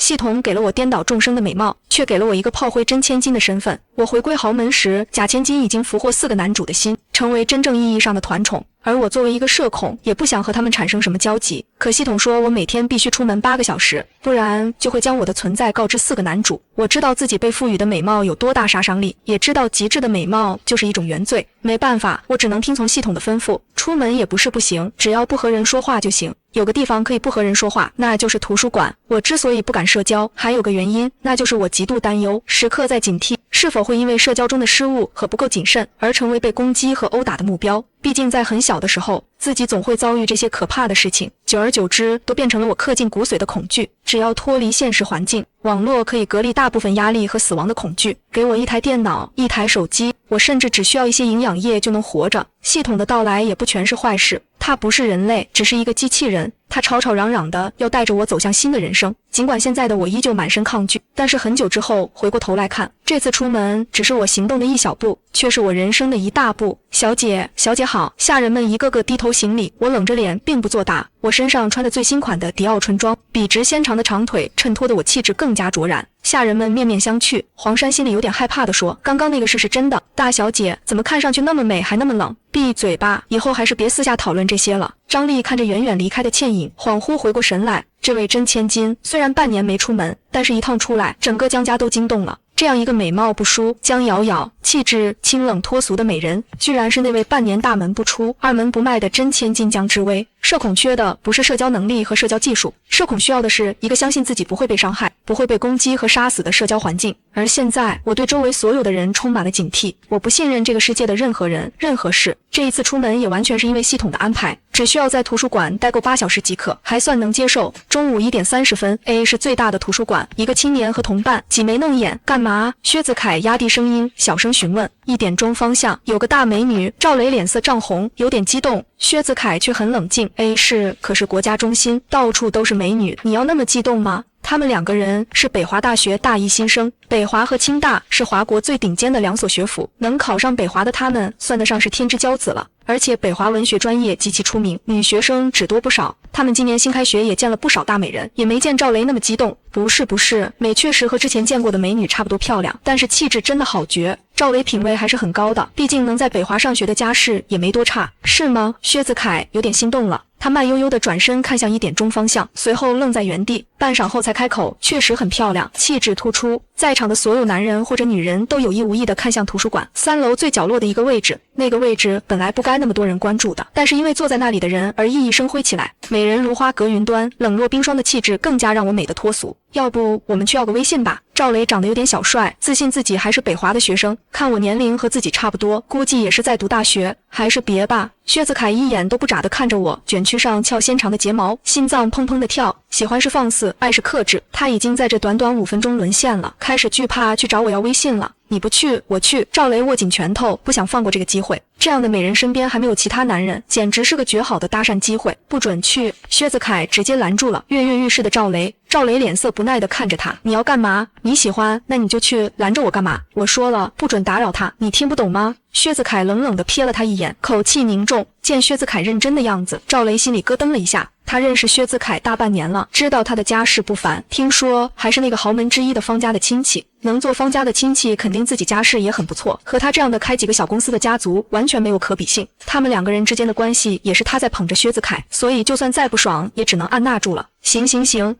系统给了我颠倒众生的美貌，却给了我一个炮灰真千金的身份。我回归豪门时，贾千金已经俘获4个男主的心，成为真正意义上的团宠。而我作为一个社恐，也不想和他们产生什么交集。可系统说我每天必须出门8个小时，不然就会将我的存在告知4个男主。我知道自己被赋予的美貌有多大杀伤力，也知道极致的美貌就是一种原罪。没办法，我只能听从系统的吩咐。出门也不是不行，只要不和人说话就行。有个地方可以不和人说话，那就是图书馆。我之所以不敢社交，还有个原因，那就是我极度担忧，时刻在警惕是否会因为社交中的失误和不够谨慎而成为被攻击和殴打的目标。毕竟在很小的时候，自己总会遭遇这些可怕的事情，久而久之都变成了我刻进骨髓的恐惧。只要脱离现实环境，网络可以隔离大部分压力和死亡的恐惧。给我一台电脑，一台手机，我甚至只需要一些营养液就能活着。系统的到来也不全是坏事，它不是人类，只是一个机器人。它吵吵嚷嚷的要带着我走向新的人生。尽管现在的我依旧满身抗拒，但是很久之后回过头来看，这次出门只是我行动的一小步，却是我人生的一大步。小姐，小姐好！下人们一个个低头行礼，我冷着脸并不作答。我身上穿的最新款的迪奥春装，笔直纤长的长腿衬托得我气质更加卓然。下人们面面相觑，黄山心里有点害怕地说：“刚刚那个事是真的，大小姐怎么看上去那么美还那么冷？闭嘴吧，以后还是别私下讨论这些了。”张丽看着远远离开的倩影，恍惚回过神来，这位真千金虽然半年没出门，但是一趟出来，整个江家都惊动了。这样一个美貌不输、江瑶瑶、气质清冷脱俗的美人，居然是那位半年大门不出、二门不迈的真千金江之薇。社恐缺的不是社交能力和社交技术，社恐需要的是一个相信自己不会被伤害、不会被攻击和杀死的社交环境。而现在，我对周围所有的人充满了警惕，我不信任这个世界的任何人、任何事。这一次出门也完全是因为系统的安排，只需要在图书馆待够8小时即可，还算能接受。中午1点30分 ，A 是最大的图书馆，一个青年和同伴挤眉弄眼，干嘛？薛子凯压低声音，小声询问。1点钟方向有个大美女，赵雷脸色涨红，有点激动。薛子凯却很冷静。A 市可是国家中心，到处都是美女，你要那么激动吗？他们2个人是北华大学大一新生，北华和清大是华国最顶尖的2所学府，能考上北华的他们算得上是天之骄子了。而且北华文学专业极其出名，女学生只多不少。他们今年新开学也见了不少大美人，也没见赵雷那么激动。不是，美确实和之前见过的美女差不多漂亮，但是气质真的好绝。赵雷品味还是很高的，毕竟能在北华上学的家世也没多差，是吗？薛子凯有点心动了。他慢悠悠地转身看向1点钟方向，随后愣在原地，半晌后才开口：“确实很漂亮，气质突出。”在场的所有男人或者女人都有意无意地看向图书馆3楼最角落的一个位置，那个位置本来不该那么多人关注的，但是因为坐在那里的人而熠熠生辉起来。美人如花隔云端，冷若冰霜的气质更加让我美得脱俗。要不我们去要个微信吧？赵雷长得有点小帅，自信自己还是北华的学生，看我年龄和自己差不多，估计也是在读大学，还是别吧。薛子凯一眼都不眨地看着我，卷曲上翘纤长的睫毛，心脏砰砰地跳。喜欢是放肆，爱是克制，他已经在这短短5分钟沦陷了，开始惧怕去找我要微信了。你不去，我去。赵雷握紧拳头，不想放过这个机会。这样的美人身边还没有其他男人，简直是个绝好的搭讪机会。不准去！薛子凯直接拦住了跃跃欲试的赵雷。赵雷脸色不耐地看着他，你要干嘛？你喜欢，那你就去，拦着我干嘛？我说了，不准打扰他，你听不懂吗？薛子凯冷冷地瞥了他一眼，口气凝重。见薛子凯认真的样子，赵雷心里咯噔了一下。他认识薛子凯大半年了，知道他的家世不凡，听说还是那个豪门之一的方家的亲戚。能做方家的亲戚，肯定自己家世也很不错，和他这样的开几个小公司的家族完全没有可比性。他们2个人之间的关系也是他在捧着薛子凯，所以就算再不爽也只能按捺住了。行，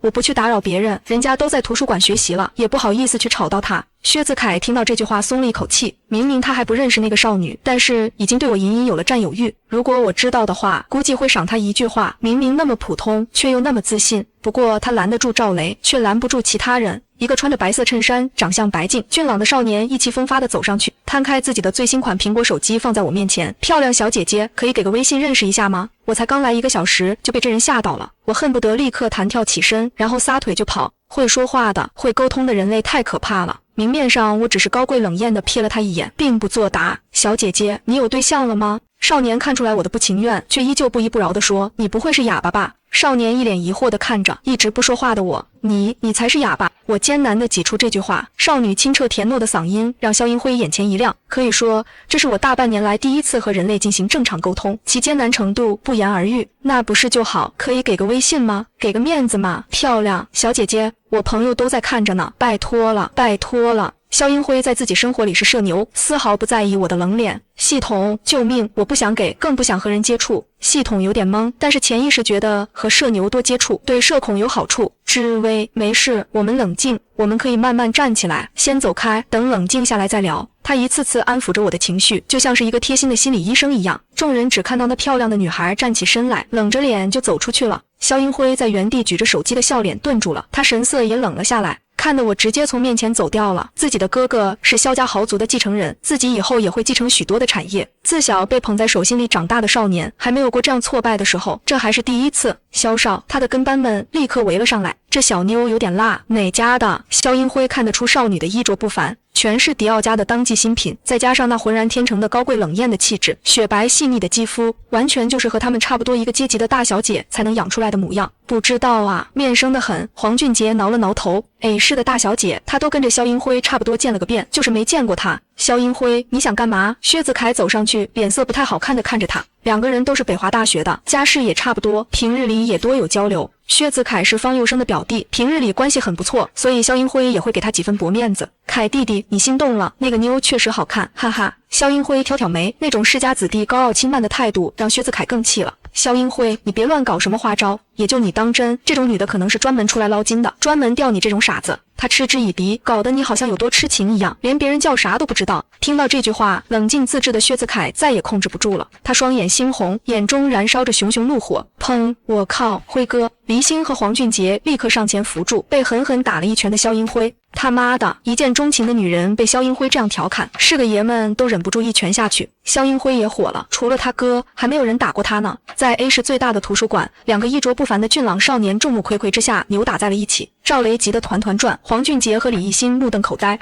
我不去打扰别人，人家都在图书馆学习了，也不好意思去吵到他。薛子凯听到这句话松了一口气，明明他还不认识那个少女，但是已经对我隐隐有了占有欲。如果我知道的话，估计会赏他一句话，明明那么普通，却又那么自信。不过他拦得住赵雷，却拦不住其他人。一个穿着白色衬衫、长相白净、俊朗的少年意气风发地走上去，摊开自己的最新款苹果手机放在我面前。漂亮小姐姐，可以给个微信认识一下吗？我才刚来1个小时就被这人吓到了，我恨不得立刻弹跳起身，然后撒腿就跑。会说话的、会沟通的人类太可怕了。明面上我只是高贵冷艳地瞥了他一眼，并不作答。小姐姐，你有对象了吗？少年看出来我的不情愿，却依旧不依不饶地说：“你不会是哑巴吧？”少年一脸疑惑地看着一直不说话的我，你才是哑巴！我艰难地挤出这句话，少女清澈甜糯的嗓音让肖英辉眼前一亮。可以说，这是我大半年来第一次和人类进行正常沟通，其艰难程度不言而喻。那不是就好，可以给个微信吗？给个面子吗？漂亮，小姐姐，我朋友都在看着呢，拜托了，拜托了。肖英辉在自己生活里是社牛，丝毫不在意我的冷脸。系统，救命！我不想给，更不想和人接触。系统有点懵，但是潜意识觉得和社牛多接触对社恐有好处。知微，没事，我们冷静，我们可以慢慢站起来，先走开，等冷静下来再聊。他一次次安抚着我的情绪，就像是一个贴心的心理医生一样。众人只看到那漂亮的女孩站起身来，冷着脸就走出去了。肖英辉在原地举着手机的笑脸顿住了，他神色也冷了下来。看得我直接从面前走掉了。自己的哥哥是肖家豪族的继承人，自己以后也会继承许多的产业。自小被捧在手心里长大的少年，还没有过这样挫败的时候，这还是第一次。肖少，他的跟班们立刻围了上来。这小妞有点辣，哪家的？肖英辉看得出少女的衣着不凡，全是迪奥家的当季新品，再加上那浑然天成的高贵冷艳的气质，雪白细腻的肌肤，完全就是和他们差不多一个阶级的大小姐才能养出来的模样。不知道啊，面生得很。黄俊杰挠了挠头，是的大小姐，他都跟着肖英辉差不多见了个遍，就是没见过他。肖英辉，你想干嘛？薛子凯走上去，脸色不太好看地看着他。两个人都是北华大学的，家世也差不多，平日里也多有交流。薛子凯是方佑生的表弟，平日里关系很不错，所以肖英辉也会给他几分薄面子。凯弟弟，你心动了？那个妞确实好看，哈哈。肖英辉挑挑眉，那种世家子弟高傲轻慢的态度让薛子凯更气了。肖英辉，你别乱搞什么花招，也就你当真？这种女的可能是专门出来捞金的，专门钓你这种傻子。他嗤之以鼻，搞得你好像有多痴情一样，连别人叫啥都不知道。听到这句话，冷静自制的薛子凯再也控制不住了，他双眼猩红，眼中燃烧着熊熊怒火。砰！我靠，辉哥！黎星和黄俊杰立刻上前扶住被狠狠打了一拳的肖英辉。他妈的，一见钟情的女人被肖英辉这样调侃，是个爷们都忍不住一拳下去。肖英辉也火了，除了他哥，还没有人打过他呢。在 A 市最大的图书馆，两个衣着不凡的俊朗少年众目睽睽之下扭打在了一起，赵雷急得团团转。黄俊杰和李艺兴目瞪口呆，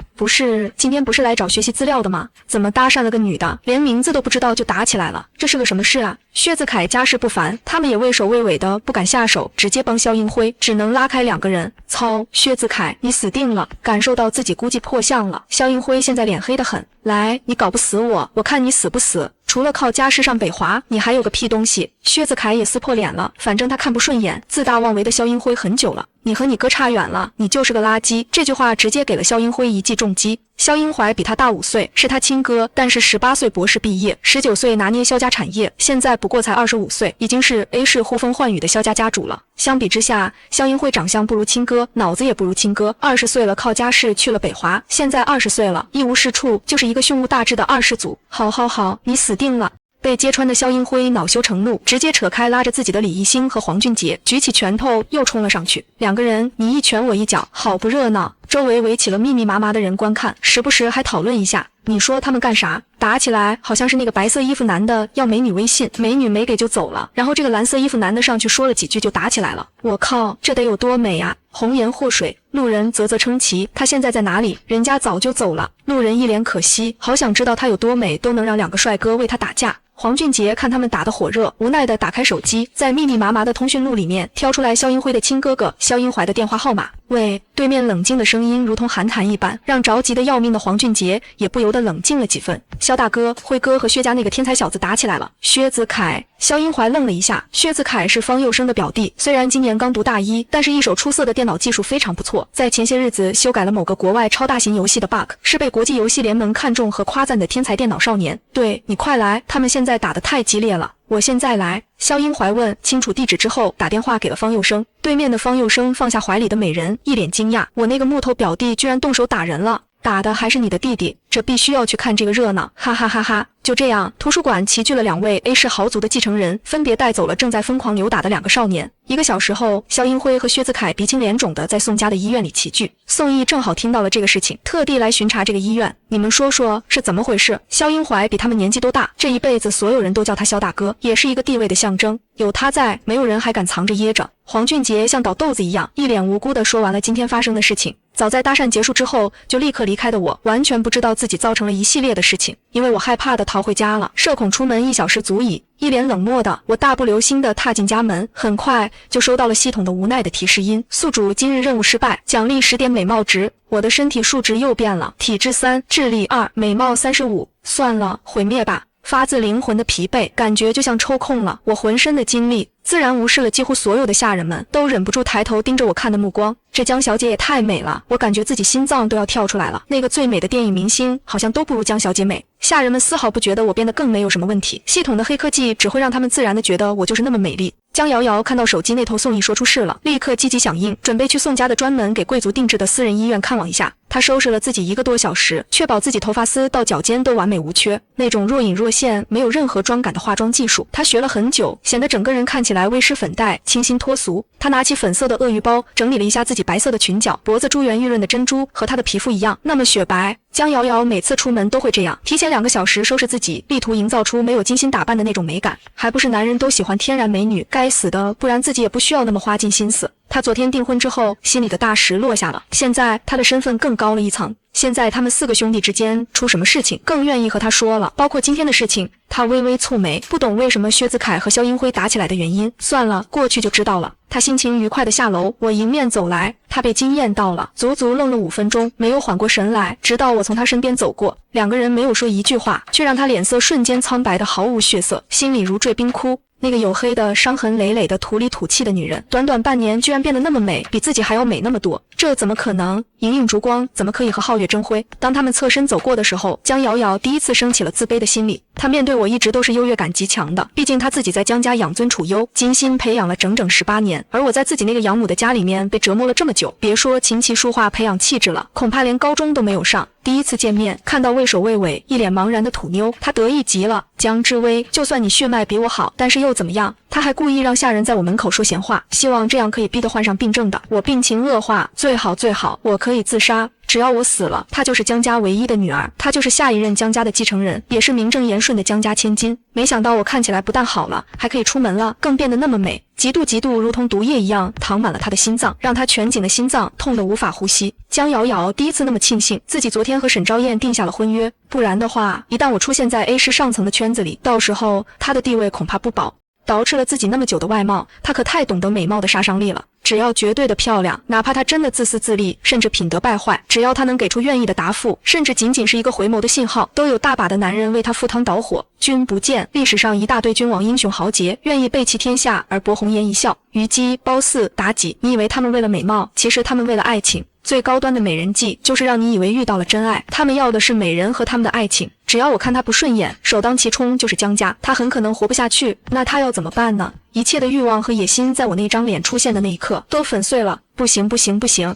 今天不是来找学习资料的吗？怎么搭讪了个女的，连名字都不知道就打起来了？这是个什么事啊？薛子凯家世不凡，他们也畏首畏尾的不敢下手，直接帮肖英辉，只能拉开两个人。操，薛子凯，你死定了！感受到自己估计破相了，肖英辉现在脸黑得很。来，你搞不死我，我看你死不死。除了靠家世上北华，你还有个屁东西。薛子凯也撕破脸了，反正他看不顺眼自大妄为的肖英辉很久了。你和你哥差远了，你就是个垃圾。这句话直接给了肖英辉一记重击。肖英怀比他大5岁，是他亲哥，但是18岁博士毕业，19岁拿捏肖家产业，现在不过才25岁，已经是 A 市呼风唤雨的肖家家主了。相比之下，肖英辉长相不如亲哥，脑子也不如亲哥，20岁了靠家世去了北华，现在20岁了一无是处，就是一个胸无大志的二世祖。好，你死定了！被揭穿的肖英辉恼羞成怒，直接扯开拉着自己的李艺兴和黄俊杰，举起拳头又冲了上去。两个人你一拳我一脚，好不热闹。周围围起了密密麻麻的人观看，时不时还讨论一下。你说他们干啥？打起来好像是那个白色衣服男的要美女微信，美女没给就走了，然后这个蓝色衣服男的上去说了几句就打起来了。我靠，这得有多美啊！红颜祸水，路人啧啧称奇。他现在在哪里？人家早就走了。路人一脸可惜，好想知道他有多美，都能让两个帅哥为他打架。黄俊杰看他们打得火热，无奈地打开手机，在密密麻麻的通讯录里面挑出来肖英辉的亲哥哥肖英怀的电话号码。喂，对面冷静的声音如同寒潭一般，让着急的要命的黄俊杰也不由得冷静了几分。肖大哥，辉哥和薛家那个天才小子打起来了。薛子凯，肖英怀愣了一下。薛子凯是方佑生的表弟，虽然今年刚读大一，但是一手出色的电脑技术非常不错，在前些日子修改了某个国外超大型游戏的 bug， 是被国际游戏联盟看中和夸赞的天才电脑少年。对，你快来，他们现在打得太激烈了。我现在来。肖英怀问清楚地址之后，打电话给了方佑生。对面的方佑生放下怀里的美人，一脸惊讶，我那个木头表弟居然动手打人了，打的还是你的弟弟，这必须要去看这个热闹，哈哈哈哈。就这样，图书馆齐聚了2位 A 市豪族的继承人，分别带走了正在疯狂扭打的2个少年。1个小时后，肖英辉和薛子凯鼻青脸肿的在宋家的医院里齐聚。宋毅正好听到了这个事情，特地来巡查这个医院。你们说说是怎么回事？肖英怀比他们年纪都大，这一辈子所有人都叫他肖大哥，也是一个地位的象征。有他在，没有人还敢藏着掖着。黄俊杰像倒豆子一样，一脸无辜地说完了今天发生的事情。早在搭讪结束之后就立刻离开的我，完全不知道自己造成了一系列的事情，因为我害怕的逃回家了，社恐出门1小时足矣。一脸冷漠的我大步流星地踏进家门，很快就收到了系统的无奈的提示音：宿主今日任务失败，奖励10点美貌值。我的身体数值又变了，体质3，智力2，美貌35。算了，毁灭吧。发自灵魂的疲惫，感觉就像抽空了我浑身的精力，自然无视了几乎所有的下人们都忍不住抬头盯着我看的目光。这江小姐也太美了，我感觉自己心脏都要跳出来了。那个最美的电影明星好像都不如江小姐美。下人们丝毫不觉得我变得更美有什么问题，系统的黑科技只会让他们自然地觉得我就是那么美丽。江瑶瑶看到手机那头宋毅说出事了，立刻积极响应，准备去宋家的专门给贵族定制的私人医院看望一下。她收拾了自己1个多小时，确保自己头发丝到脚尖都完美无缺，那种若隐若现没有任何妆感的化妆技术她学了很久，显得整个人看起来微施粉黛，清新脱俗。她拿起粉色的鳄鱼包，整理了一下自己白色的裙角，脖子珠圆玉润的珍珠和她的皮肤一样那么雪白。江瑶瑶每次出门都会这样，提前2个小时收拾自己，力图营造出没有精心打扮的那种美感。还不是男人都喜欢天然美女，该死的，不然自己也不需要那么花尽心思。她昨天订婚之后，心里的大石落下了，现在她的身份更高了一层。现在他们4个兄弟之间出什么事情，更愿意和他说了，包括今天的事情。他微微蹙眉，不懂为什么薛子凯和肖英辉打起来的原因。算了，过去就知道了。他心情愉快地下楼，我迎面走来，他被惊艳到了，足足愣了5分钟，没有缓过神来，直到我从他身边走过，2个人没有说一句话，却让他脸色瞬间苍白的毫无血色，心里如坠冰窟。那个黝黑的伤痕累累的土里土气的女人，短短半年居然变得那么美，比自己还要美那么多，这怎么可能？莹莹烛光怎么可以和皓月争辉？当他们侧身走过的时候，江瑶瑶第一次升起了自卑的心理。她面对我一直都是优越感极强的，毕竟她自己在江家养尊处优，精心培养了整整18年，而我在自己那个养母的家里面被折磨了这么久，别说琴棋书画培养气质了，恐怕连高中都没有上。第一次见面，看到畏首畏尾、一脸茫然的土妞，她得意极了。江之薇，就算你血脉比我好，但是又怎么样？她还故意让下人在我门口说闲话，希望这样可以逼得患上病症的我病情恶化，最好我可以自杀。只要我死了，她就是江家唯一的女儿，她就是下一任江家的继承人，也是名正言顺的江家千金。没想到我看起来不但好了，还可以出门了，更变得那么美。嫉妒如同毒液一样淌满了她的心脏，让她全紧的心脏痛得无法呼吸。江瑶瑶第一次那么庆幸自己昨天和沈昭燕定下了婚约，不然的话，一旦我出现在 A 市上层的圈子里，到时候她的地位恐怕不保。捯饬了自己那么久的外貌，她可太懂得美貌的杀伤力了。只要绝对的漂亮，哪怕她真的自私自利，甚至品德败坏，只要她能给出愿意的答复，甚至仅仅是一个回眸的信号，都有大把的男人为她赴汤蹈火。君不见，历史上一大堆君王英雄豪杰，愿意背弃天下而博红颜一笑。虞姬、褒姒、妲己，你以为他们为了美貌，其实他们为了爱情。最高端的美人计，就是让你以为遇到了真爱，他们要的是美人和他们的爱情。只要我看他不顺眼，首当其冲就是江家，他很可能活不下去，那他要怎么办呢？一切的欲望和野心在我那张脸出现的那一刻都粉碎了。不行，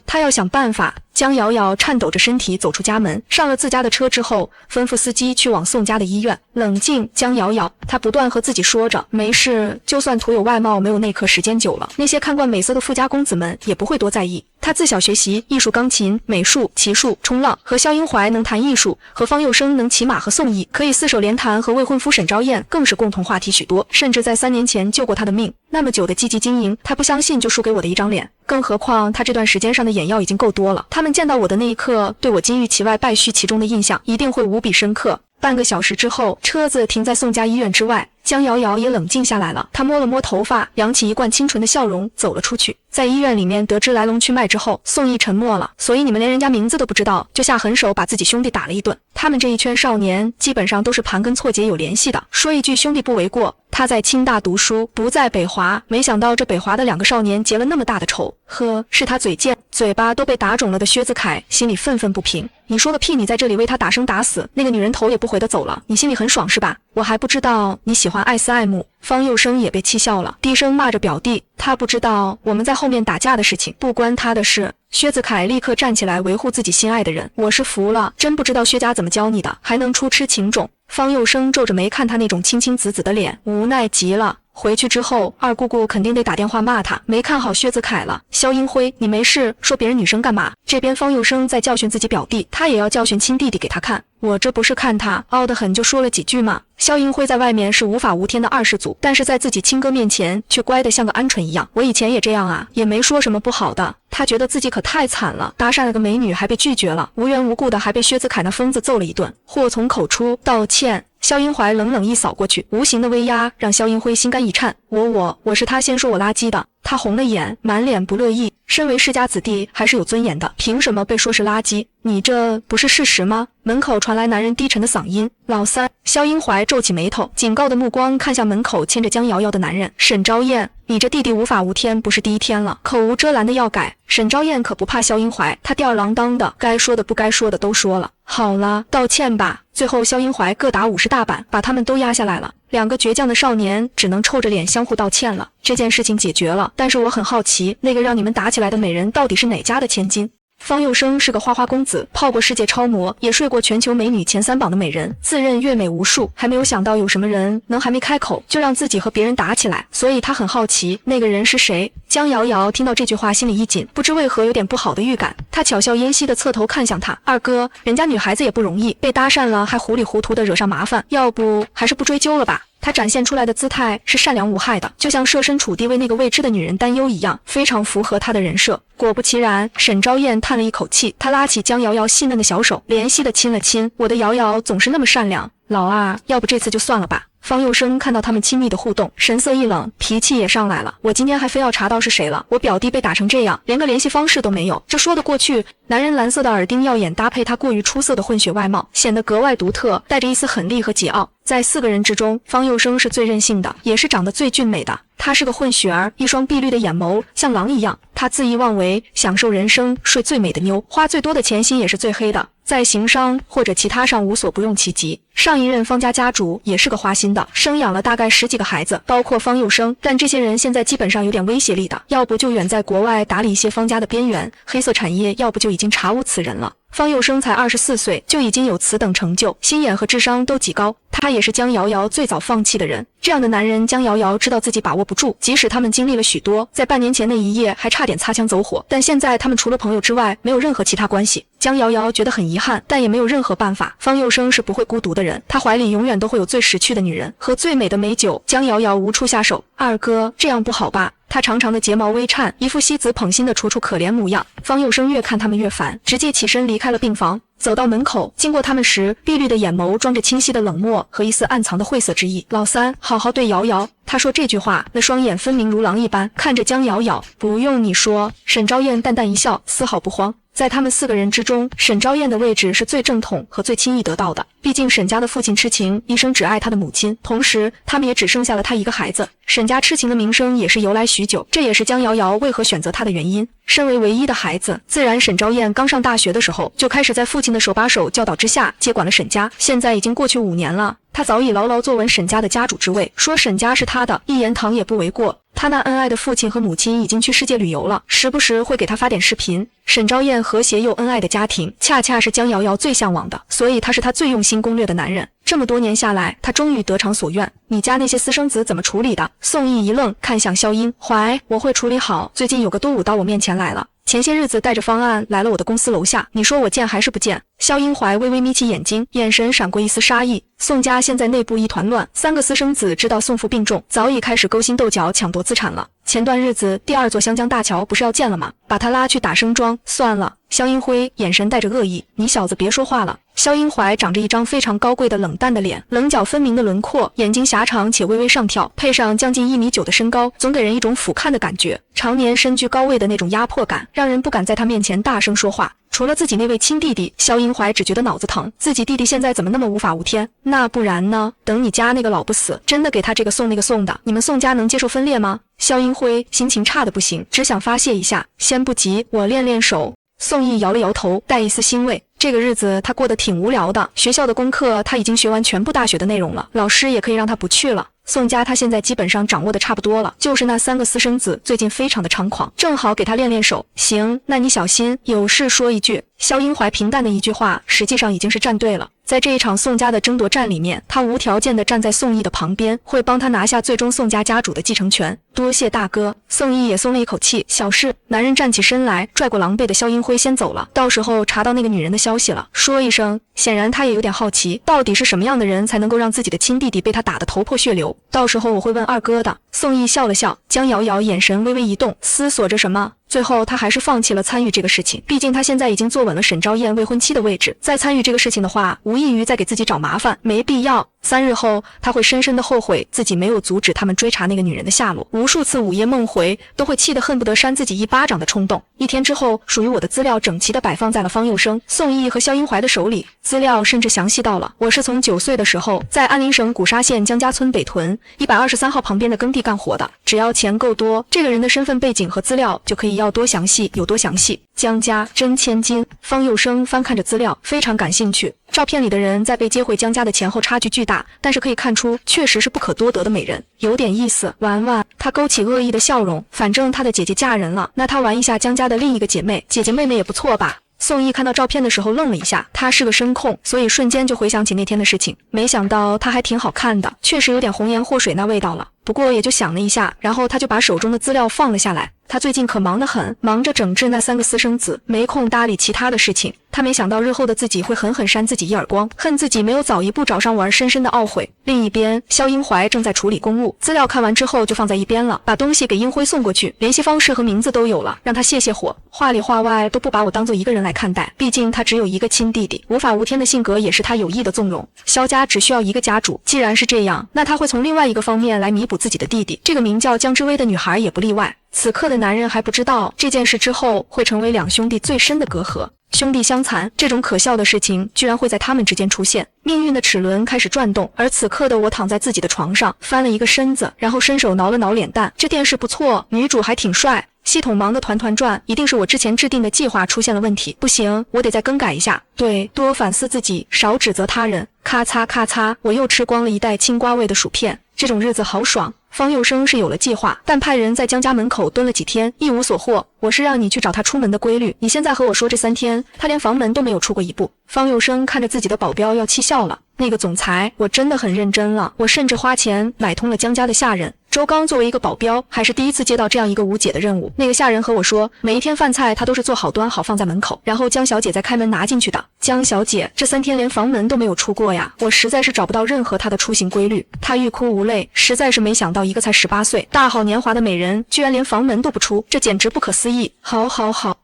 他要想办法。江瑶瑶颤抖着身体走出家门，上了自家的车之后，吩咐司机去往宋家的医院。冷静，江瑶瑶，她不断和自己说着，没事，就算徒有外貌，没有内科，时间久了，那些看惯美色的富家公子们也不会多在意。她自小学习艺术，钢琴、美术、骑术、冲浪，和肖英怀能谈艺术，和方佑生能骑马和宋毅可以4手联弹，和未婚夫沈昭燕更是共同话题许多，甚至在3年前救过她的命。那么久的积极经营，她不相信就输给我的一张脸，更何况她这段时间上的眼药已经够多了。他们见到我的那一刻，对我金玉其外败絮其中的印象一定会无比深刻。半个小时之后，车子停在宋家医院之外，江瑶瑶也冷静下来了。她摸了摸头发，扬起一贯清纯的笑容，走了出去。在医院里面得知来龙去脉之后，宋毅沉默了。所以你们连人家名字都不知道，就下狠手把自己兄弟打了一顿。他们这一圈少年基本上都是盘根错节有联系的，说一句兄弟不为过。他在清大读书，不在北华，没想到这北华的2个少年结了那么大的仇。呵，是他嘴贱，嘴巴都被打肿了的薛子凯心里愤愤不平。你说个屁，你在这里为他打生打死，那个女人头也不回的走了，你心里很爽是吧？我还不知道你喜欢爱思爱慕。方佑生也被气笑了，低声骂着表弟，他不知道我们在后面打架的事情不关他的事。薛子凯立刻站起来维护自己心爱的人，我是服了，真不知道薛家怎么教你的，还能出痴情种。方佑生皱着眉看他那种青青紫紫的脸，无奈极了。回去之后，二姑姑肯定得打电话骂他，没看好薛子凯了。肖英辉，你没事说别人女生干嘛？这边方佑生在教训自己表弟，他也要教训亲弟弟给他看。我这不是看他傲得很就说了几句吗？肖英辉在外面是无法无天的二世祖，但是在自己亲哥面前却乖得像个鹌鹑一样。我以前也这样啊，也没说什么不好的。他觉得自己可太惨了，搭讪了个美女还被拒绝了，无缘无故的还被薛子凯那疯子揍了一顿。祸从口出，道歉。肖英怀冷冷一扫过去，无形的威压让肖英辉心肝一颤。我是他先说我垃圾的。他红了眼，满脸不乐意。身为世家子弟还是有尊严的，凭什么被说是垃圾？你这不是事实吗？门口传来男人低沉的嗓音。老三，肖英怀皱起眉头，警告的目光看向门口牵着江瑶瑶的男人。沈昭燕，你这弟弟无法无天不是第一天了，口无遮拦的要改。沈昭燕可不怕肖英怀，他吊儿郎当的，该说的不该说的都说了。好了，道歉吧。最后肖英怀各打50大板，把他们都压下来了。两个倔强的少年只能臭着脸相互道歉了。这件事情解决了，但是我很好奇，那个让你们打起来的美人到底是哪家的千金？方佑生是个花花公子，泡过世界超模，也睡过全球美女前3榜的美人，自认阅美无数，还没有想到有什么人能还没开口就让自己和别人打起来，所以他很好奇那个人是谁。江瑶瑶听到这句话心里一紧，不知为何有点不好的预感，她巧笑嫣兮地侧头看向他，二哥，人家女孩子也不容易，被搭讪了还糊里糊涂地惹上麻烦，要不还是不追究了吧。他展现出来的姿态是善良无害的，就像设身处地为那个未知的女人担忧一样，非常符合他的人设。果不其然，沈昭燕叹了一口气，她拉起江瑶瑶细嫩的小手，怜惜地亲了亲。我的瑶瑶总是那么善良，老二，要不这次就算了吧。方佑生看到他们亲密的互动，神色一冷，脾气也上来了。我今天还非要查到是谁了，我表弟被打成这样，连个联系方式都没有，这说得过去？男人蓝色的耳钉耀眼，搭配他过于出色的混血外貌，显得格外独特，带着一丝狠厉和桀骜。在4个人之中，方佑生是最任性的，也是长得最俊美的。他是个混血儿，一双碧绿的眼眸像狼一样。他恣意妄为，享受人生，睡最美的妞，花最多的钱，心也是最黑的，在行商或者其他上无所不用其极。上一任方家家主也是个花心的，生养了大概10几个孩子，包括方佑生，但这些人现在基本上有点威胁力的，要不就远在国外打理一些方家的边缘黑色产业，要不就已经查无此人了。方佑生才24岁，就已经有此等成就，心眼和智商都极高。他也是江瑶瑶最早放弃的人。这样的男人，江瑶瑶知道自己把握不住，即使他们经历了许多，在半年前那一夜还差点擦枪走火，但现在他们除了朋友之外，没有任何其他关系。江瑶瑶觉得很遗憾，但也没有任何办法。方佑生是不会孤独的人，他怀里永远都会有最识趣的女人和最美的美酒。江瑶瑶无处下手，二哥，这样不好吧？他长长的睫毛微颤，一副惜子捧心的楚楚可怜模样。方佑生越看他们越烦，直接起身离开了病房。走到门口，经过他们时，碧绿的眼眸装着清晰的冷漠和一丝暗藏的晦涩之意。老三，好好对瑶瑶。他说这句话，那双眼分明如狼一般，看着江瑶瑶。不用你说。沈昭燕淡淡一笑，丝毫不慌。在他们4个人之中，沈昭燕的位置是最正统和最轻易得到的。毕竟沈家的父亲痴情，一生只爱他的母亲，同时他们也只剩下了他一个孩子。沈家痴情的名声也是由来许久，这也是江瑶瑶为何选择他的原因。身为唯一的孩子，自然沈昭燕刚上大学的时候就开始在父亲的手把手教导之下接管了沈家。现在已经过去5年了，他早已牢牢坐稳沈家的家主之位，说沈家是他的，一言堂也不为过。他那恩爱的父亲和母亲已经去世界旅游了，时不时会给他发点视频。沈昭燕和谐又恩爱的家庭，恰恰是江瑶瑶最向往的，所以他是他最用心攻略的男人。这么多年下来，他终于得偿所愿。你家那些私生子怎么处理的？宋毅一愣，看向肖英怀，我会处理好。最近有个多舞到我面前来了，前些日子带着方案来了我的公司楼下，你说我见还是不见？肖英怀微微眯起眼睛，眼神闪过一丝杀意。宋家现在内部一团乱，3个私生子知道宋父病重，早已开始勾心斗角抢夺资产了。前段日子第2座湘江大桥不是要建了吗？把他拉去打生桩算了。肖英辉眼神带着恶意，你小子别说话了。肖英怀长着一张非常高贵的冷淡的脸，棱角分明的轮廓，眼睛狭长且微微上挑，配上将近1.9米的身高，总给人一种俯瞰的感觉。常年身居高位的那种压迫感，让人不敢在他面前大声说话。除了自己那位亲弟弟，肖英怀只觉得脑子疼，自己弟弟现在怎么那么无法无天？那不然呢？等你家那个老不死，真的给他这个送那个送的，你们宋家能接受分裂吗？肖英辉心情差得不行，只想发泄一下，先不急，我练练手。宋毅摇了摇头，带一丝欣慰。这个日子他过得挺无聊的，学校的功课他已经学完全部大学的内容了，老师也可以让他不去了。宋家他现在基本上掌握的差不多了，就是那3个私生子最近非常的猖狂，正好给他练练手。行，那你小心，有事说一句。肖英怀平淡的一句话，实际上已经是站队了。在这一场宋家的争夺战里面，他无条件地站在宋义的旁边，会帮他拿下最终宋家家主的继承权。多谢大哥。宋义也松了一口气，小事。男人站起身来，拽过狼狈的肖英辉先走了。到时候查到那个女人的消息了，说一声。显然他也有点好奇，到底是什么样的人才能够让自己的亲弟弟被他打得头破血流？到时候我会问二哥的。宋义笑了笑，江瑶瑶眼神微微一动，思索着什么。最后他还是放弃了参与这个事情，毕竟他现在已经坐稳了沈昭燕未婚妻的位置，再参与这个事情的话，无异于在给自己找麻烦，没必要。3日后，他会深深的后悔自己没有阻止他们追查那个女人的下落，无数次午夜梦回，都会气得恨不得扇自己一巴掌的冲动。1天之后，属于我的资料整齐地摆放在了方佑生、宋义和肖英怀的手里，资料甚至详细到了我是从9岁的时候在安陵省古沙县江家村北屯123号旁边的耕地干活的，只要钱够多，这个人的身份背景和资料就可以要多详细有多详细。江家真千金。方佑生翻看着资料，非常感兴趣。照片里的人在被接回江家的前后差距巨大，但是可以看出确实是不可多得的美人，有点意思。玩玩，他勾起恶意的笑容，反正他的姐姐嫁人了，那他玩一下江家的另一个姐妹，姐姐妹妹也不错吧。宋义看到照片的时候愣了一下，他是个声控，所以瞬间就回想起那天的事情，没想到他还挺好看的，确实有点红颜祸水那味道了。不过也就想了一下，然后他就把手中的资料放了下来。他最近可忙得很，忙着整治那3个私生子，没空搭理其他的事情。他没想到日后的自己会狠狠扇自己一耳光，恨自己没有早一步找上我，而深深的懊悔。另一边，肖英怀正在处理公务，资料看完之后就放在一边了，把东西给英辉送过去，联系方式和名字都有了，让他泄泄火。话里话外都不把我当做一个人来看待，毕竟他只有一个亲弟弟，无法无天的性格也是他有意的纵容。肖家只需要一个家主，既然是这样，那他会从另外一个方面来弥补自己的弟弟。这个名叫江之薇的女孩也不例外。此刻的男人还不知道这件事之后会成为2兄弟最深的隔阂，兄弟相残这种可笑的事情居然会在他们之间出现。命运的齿轮开始转动，而此刻的我躺在自己的床上，翻了一个身子，然后伸手挠了挠脸蛋。这电视不错，女主还挺帅。系统忙得团团转，一定是我之前制定的计划出现了问题，不行，我得再更改一下。对，多反思自己，少指责他人。咔嚓咔嚓，我又吃光了一袋青瓜味的薯片，这种日子好爽。方佑生是有了计划，但派人在江家门口蹲了几天，一无所获。我是让你去找他出门的规律，你现在和我说这3天他连房门都没有出过一步。方佑生看着自己的保镖要气笑了。那个总裁，我真的很认真了，我甚至花钱买通了江家的下人。周刚作为一个保镖，还是第一次接到这样一个无解的任务。那个下人和我说，每一天饭菜他都是做好端好放在门口，然后江小姐再开门拿进去的。江小姐这3天连房门都没有出过呀，我实在是找不到任何她的出行规律。她欲哭无泪，实在是没想到一个才18岁、大好年华的美人，居然连房门都不出，这简直不可思议。好，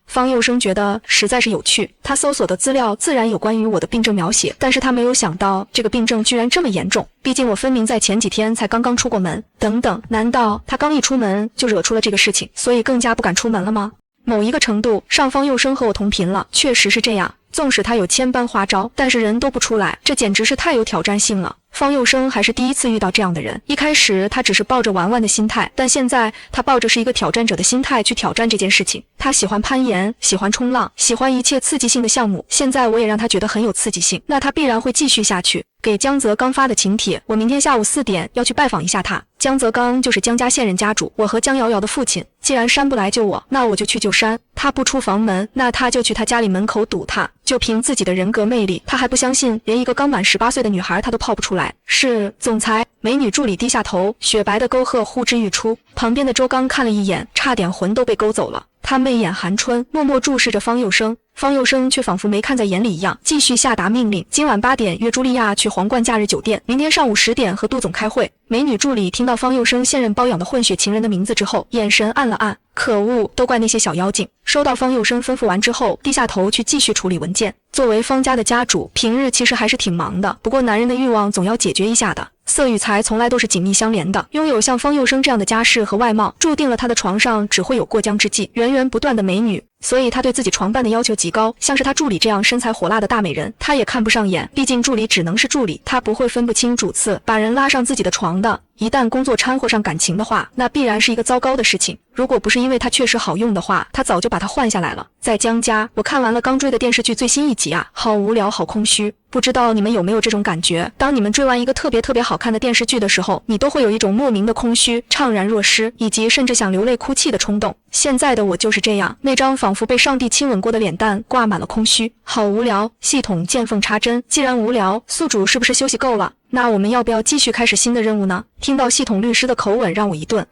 方佑生觉得实在是有趣，他搜索的资料自然有关于我的病症描写，但是他没有想到这个病症居然这么严重，毕竟我分明在前几天才刚刚出过门。等等，难道他刚一出门就惹出了这个事情，所以更加不敢出门了吗？某一个程度上，方佑生和我同频了，确实是这样。纵使他有千般花招，但是人都不出来，这简直是太有挑战性了。方佑生还是第一次遇到这样的人，一开始他只是抱着玩玩的心态，但现在他抱着是一个挑战者的心态去挑战这件事情。他喜欢攀岩，喜欢冲浪，喜欢一切刺激性的项目，现在我也让他觉得很有刺激性，那他必然会继续下去。给江泽刚发的请帖，我明天下午4点要去拜访一下他。江泽刚就是江家现任家主，我和江瑶瑶的父亲。既然删不来救我，那我就去救删。他不出房门，那他就去他家里门口堵他。就凭自己的人格魅力，他还不相信连一个刚满18岁的女孩他都泡不出来。是总裁。美女助理低下头，雪白的沟壑呼之欲出。旁边的周刚看了一眼，差点魂都被勾走了。他媚眼含春，默默注视着方佑生。方佑生却仿佛没看在眼里一样，继续下达命令：今晚8点约茱莉亚去皇冠假日酒店，明天上午10点和杜总开会。美女助理听到方佑生现任包养的混血情人的名字之后，眼神暗了暗。可恶，都怪那些小妖精。收到方佑生吩咐完之后，低下头去继续处理文件。作为方家的家主，平日其实还是挺忙的，不过男人的欲望总要解决一下的。色与财从来都是紧密相连的，拥有像方佑生这样的家世和外貌，注定了他的床上只会有过江之鲫，源源不断的美女。所以他对自己床伴的要求极高，像是他助理这样身材火辣的大美人，他也看不上眼，毕竟助理只能是助理，他不会分不清主次，把人拉上自己的床的。一旦工作掺和上感情的话，那必然是一个糟糕的事情。如果不是因为他确实好用的话，他早就把他换下来了。在江家，我看完了刚追的电视剧最新一集啊，好无聊，好空虚。不知道你们有没有这种感觉？当你们追完一个特别好看的电视剧的时候，你都会有一种莫名的空虚、怅然若失，以及甚至想流泪哭泣的冲动。现在的我就是这样，那张仿佛被上帝亲吻过的脸蛋挂满了空虚，好无聊。系统见缝插针，既然无聊，宿主是不是休息够了？那我们要不要继续开始新的任务呢？听到系统律师的口吻让我一顿。